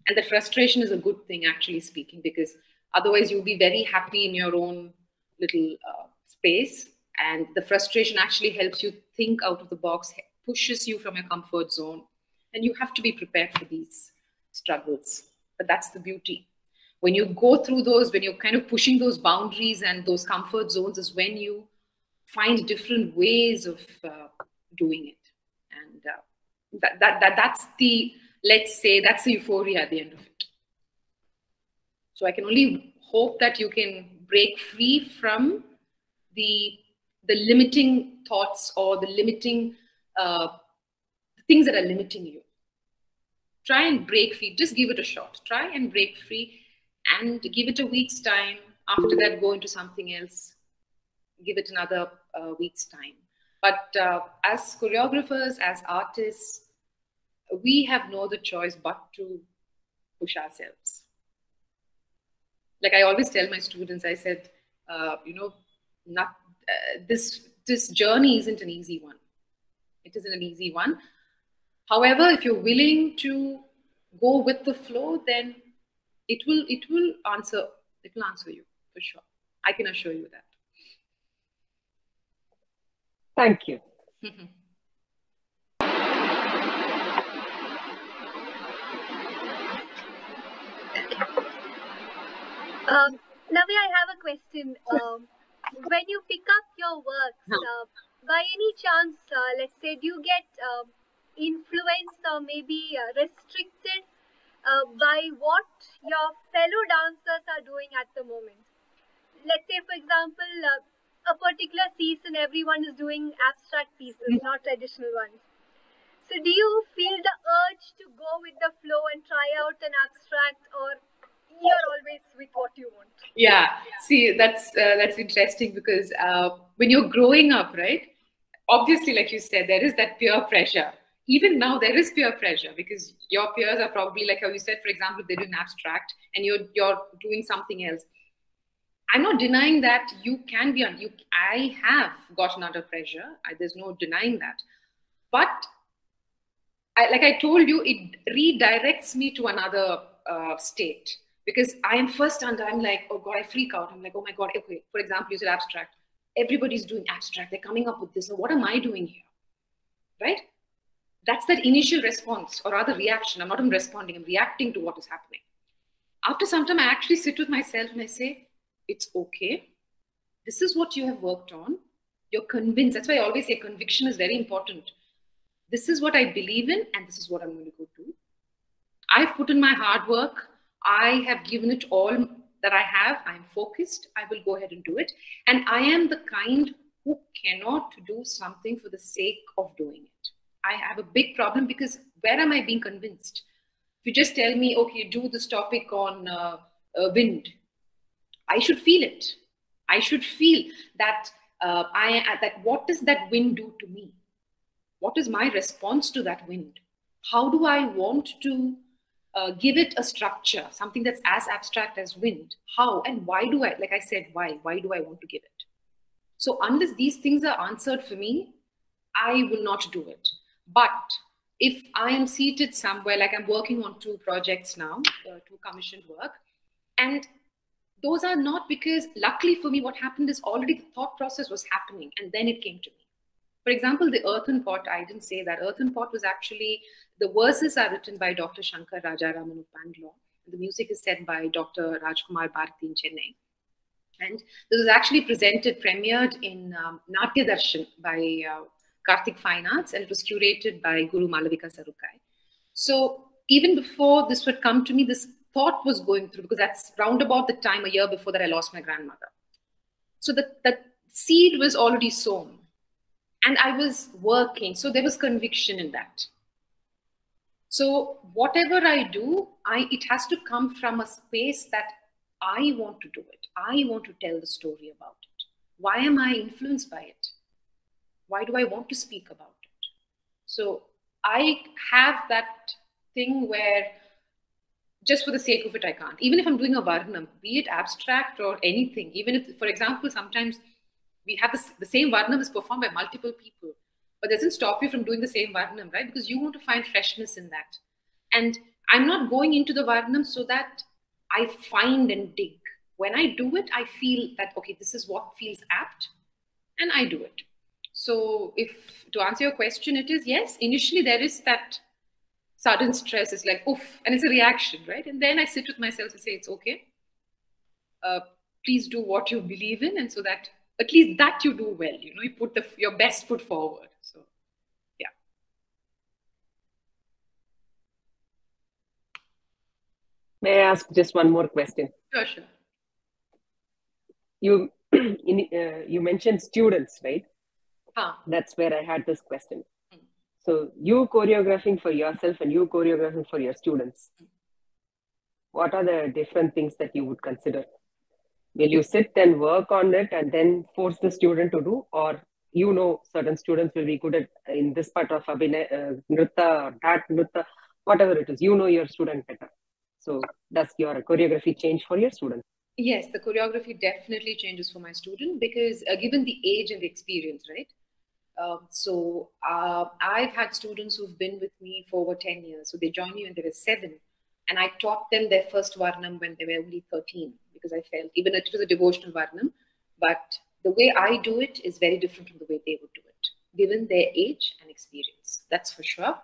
And the frustration is a good thing, actually speaking, because otherwise you'll be very happy in your own little space. And the frustration actually helps you think out of the box, pushes you from your comfort zone. And you have to be prepared for these struggles. But that's the beauty. When you go through those, when you're kind of pushing those boundaries and those comfort zones, is when you find different ways of doing it. And that's the, let's say, that's the euphoria at the end of it. So I can only hope that you can break free from the limiting thoughts or the limiting things that are limiting you. Try and break free. Just give it a shot. Try and break free and give it a week's time. After that, go into something else. Give it another week's time. But as choreographers, as artists, we have no other choice but to push ourselves. Like I always tell my students, I said, this journey isn't an easy one. It isn't an easy one. However, if you're willing to go with the flow, then it will answer you for sure. I can assure you that. Thank you. Navia, I have a question. When you pick up your works, by any chance, let's say, do you get influenced or maybe restricted by what your fellow dancers are doing at the moment? Let's say, for example, a particular season, everyone is doing abstract pieces, not traditional ones. So do you feel the urge to go with the flow and try out an abstract, or you're always with what you want? Yeah. See, that's interesting because when you're growing up, right? Obviously, like you said, there is that peer pressure. Even now, there is peer pressure because your peers are probably, like how you said, for example, they're doing abstract and you're doing something else. I'm not denying that you can be I have gotten under pressure. There's no denying that. But like I told you, it redirects me to another state. Because I am first under, I'm like, oh God, I freak out. I'm like, oh my God, okay. For example, you said abstract. Everybody's doing abstract. They're coming up with this. So what am I doing here? Right? That's that initial response or rather reaction. I'm not even responding. I'm reacting to what is happening. After some time, I actually sit with myself and I say, it's okay. This is what you have worked on. You're convinced. That's why I always say conviction is very important. This is what I believe in and this is what I'm going to go do. I've put in my hard work. I have given it all that I have. I'm focused. I will go ahead and do it. And I am the kind who cannot do something for the sake of doing it. I have a big problem because where am I being convinced? If you just tell me, okay, do this topic on wind, I should feel it. I should feel that that what does that wind do to me? What is my response to that wind? How do I want to give it a structure, something that's as abstract as wind? How and why do I, like I said, why do I want to give it? So unless these things are answered for me, I will not do it. But if I am seated somewhere, like I'm working on 2 projects now, 2 commissioned work, and those are not because, luckily for me, what happened is already the thought process was happening and then it came to me. For example, the Earthen Pot, I didn't say that. Earthen Pot was actually, the verses are written by Dr. Shankar Rajaraman of Bangalore. The music is set by Dr. Rajkumar Bharati in Chennai. And this was actually premiered in Natya Darshan by Karthik Fine Arts, and it was curated by Guru Malavika Sarukai. So even before this would come to me, this thought was going through, because that's round about the time, a year before that I lost my grandmother. So that seed was already sown. And I was working, so there was conviction in that. So whatever I do, it has to come from a space that I want to do it. I want to tell the story about it. Why am I influenced by it? Why do I want to speak about it? So I have that thing where just for the sake of it, I can't. Even if I'm doing a varnam, be it abstract or anything, even if, for example, sometimes we have the same varnam is performed by multiple people. but doesn't stop you from doing the same Varnam, right? Because you want to find freshness in that. And I'm not going into the Varnam so that I find and dig. When I do it, I feel that, okay, this is what feels apt, and I do it. So to answer your question, it is, yes, initially there is that sudden stress. It's like, oof, and it's a reaction, right? And then I sit with myself and say, it's okay. Please do what you believe in, and so that at least that you do well, you know, you put your best foot forward. So, yeah. May I ask just one more question? Sure. You you mentioned students, right? That's where I had this question. So you choreographing for yourself and you choreographing for your students. What are the different things that you would consider? Will you sit and work on it and then force the student to do, or you know certain students will be good at in this part of Nritta or that Nritta, whatever it is, you know your student better. So does your choreography change for your student? Yes, the choreography definitely changes for my student because given the age and the experience, right? I've had students who've been with me for over 10 years. So they joined me when they were 7. And I taught them their first Varnam when they were only 13, because I felt, even it was a devotional Varnam, but the way I do it is very different from the way they would do it, given their age and experience. That's for sure.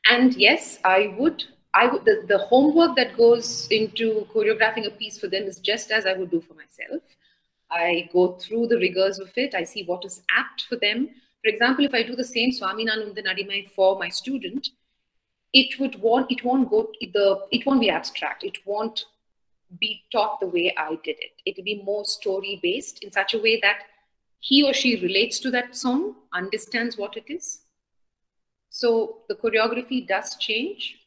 And yes, the homework that goes into choreographing a piece for them is just as I would do for myself. I go through the rigors of it. I see what is apt for them. For example, if I do the same Swaminananda Nadimai for my student, it won't be abstract. It won't be taught the way I did it. It will be more story based in such a way that he or she relates to that song, understands what it is. So the choreography does change.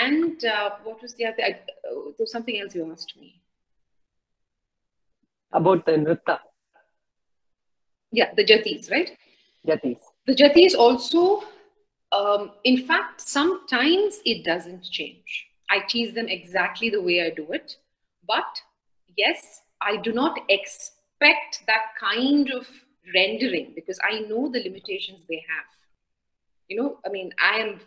And what was the other? There's something else you asked me. About the Nritta. Yeah, the Jatis, right? Jatis. The Jatis also, in fact, sometimes it doesn't change. I teach them exactly the way I do it. But yes, I do not expect that kind of rendering because I know the limitations they have. You know, I mean, I am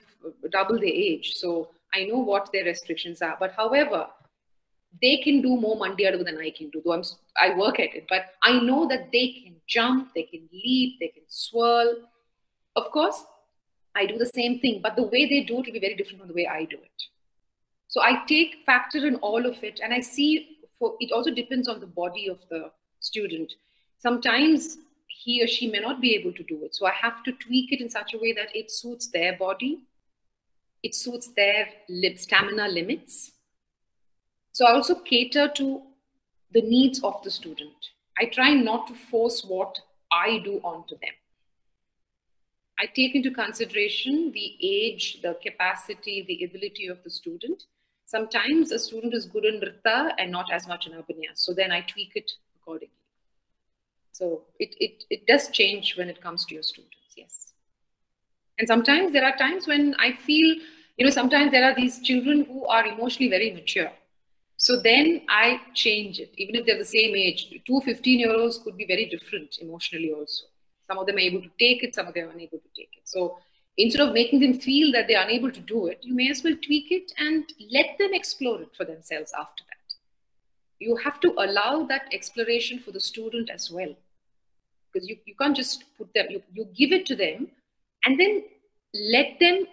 double their age, so I know what their restrictions are. But however, they can do more Mandiyadu than I can do, though I work at it. But I know that they can jump, they can leap, they can swirl. Of course, I do the same thing, but the way they do it will be very different from the way I do it. So I take factor in all of it, and I see it also depends on the body of the student. Sometimes he or she may not be able to do it. So I have to tweak it in such a way that it suits their body, it suits their stamina limits. So I also cater to the needs of the student. I try not to force what I do onto them. I take into consideration the age, the capacity, the ability of the student. Sometimes a student is good in Nritta and not as much in Abhinaya. So then I tweak it accordingly. So it does change when it comes to your students, yes. And sometimes there are times when I feel, you know, sometimes there are these children who are emotionally very mature. So then I change it. Even if they're the same age, 2 15-year-olds could be very different emotionally also. Some of them are able to take it, some of them are unable to take it. So instead of making them feel that they're unable to do it, you may as well tweak it and let them explore it for themselves after that. You have to allow that exploration for the student as well. Because you can't just put them, you give it to them and then let them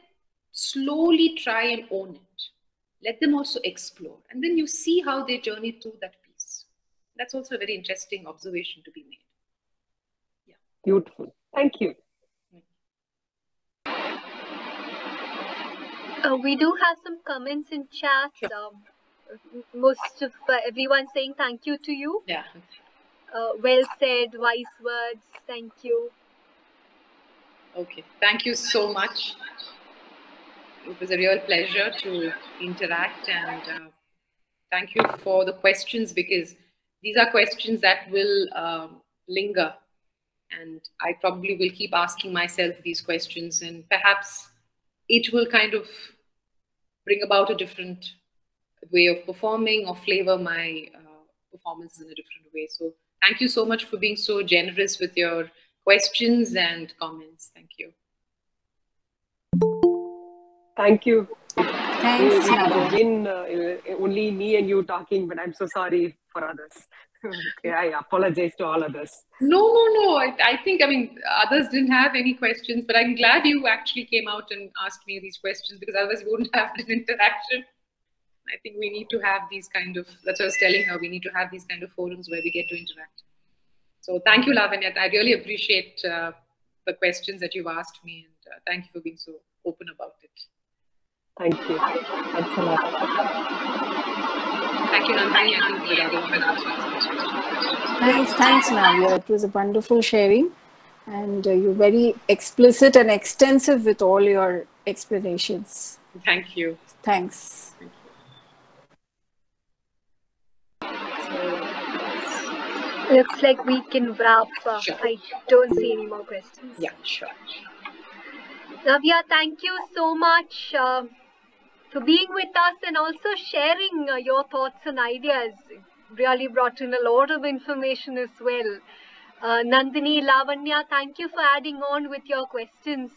slowly try and own it. Let them also explore. And then you see how they journey through that piece. That's also a very interesting observation to be made. Yeah. Beautiful. Thank you. We do have some comments in chat. Sure. Most of everyone saying thank you to you. Yeah. Well said, wise words. Thank you. Okay. Thank you so much. It was a real pleasure to interact, and thank you for the questions, because these are questions that will linger, and I probably will keep asking myself these questions, and perhaps it will kind of bring about a different way of performing or flavor my performance in a different way. So thank you so much for being so generous with your questions and comments. Thank you. Thank you. Thanks, It has Navia. been only me and you talking, but I'm so sorry for others. Okay, I apologize to all others. No. I think, others didn't have any questions, but I'm glad you actually came out and asked me these questions, because otherwise we wouldn't have an interaction. I think we need to have these kind of, that's what I was telling her, we need to have these kind of forums where we get to interact. So thank you, Lavanya. I really appreciate the questions that you've asked me, and thank you for being so open about it. Thank you. Thanks a lot. Thank you, Nandini. I think the other women also asked questions. Thanks, Navia. It was a wonderful sharing, and you're very explicit and extensive with all your explanations. Thank you. Thanks. Looks like we can wrap. Sure. I don't see any more questions. Yeah, sure. Navia, thank you so much for being with us and also sharing your thoughts and ideas. It really brought in a lot of information as well. Nandini, Lavanya, thank you for adding on with your questions.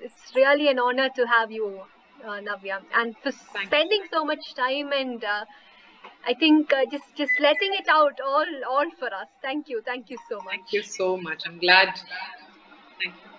It's really an honor to have you, Navia, and for spending so much time and I think just letting it out all for us. Thank you so much. Thank you so much. I'm glad. Thank you.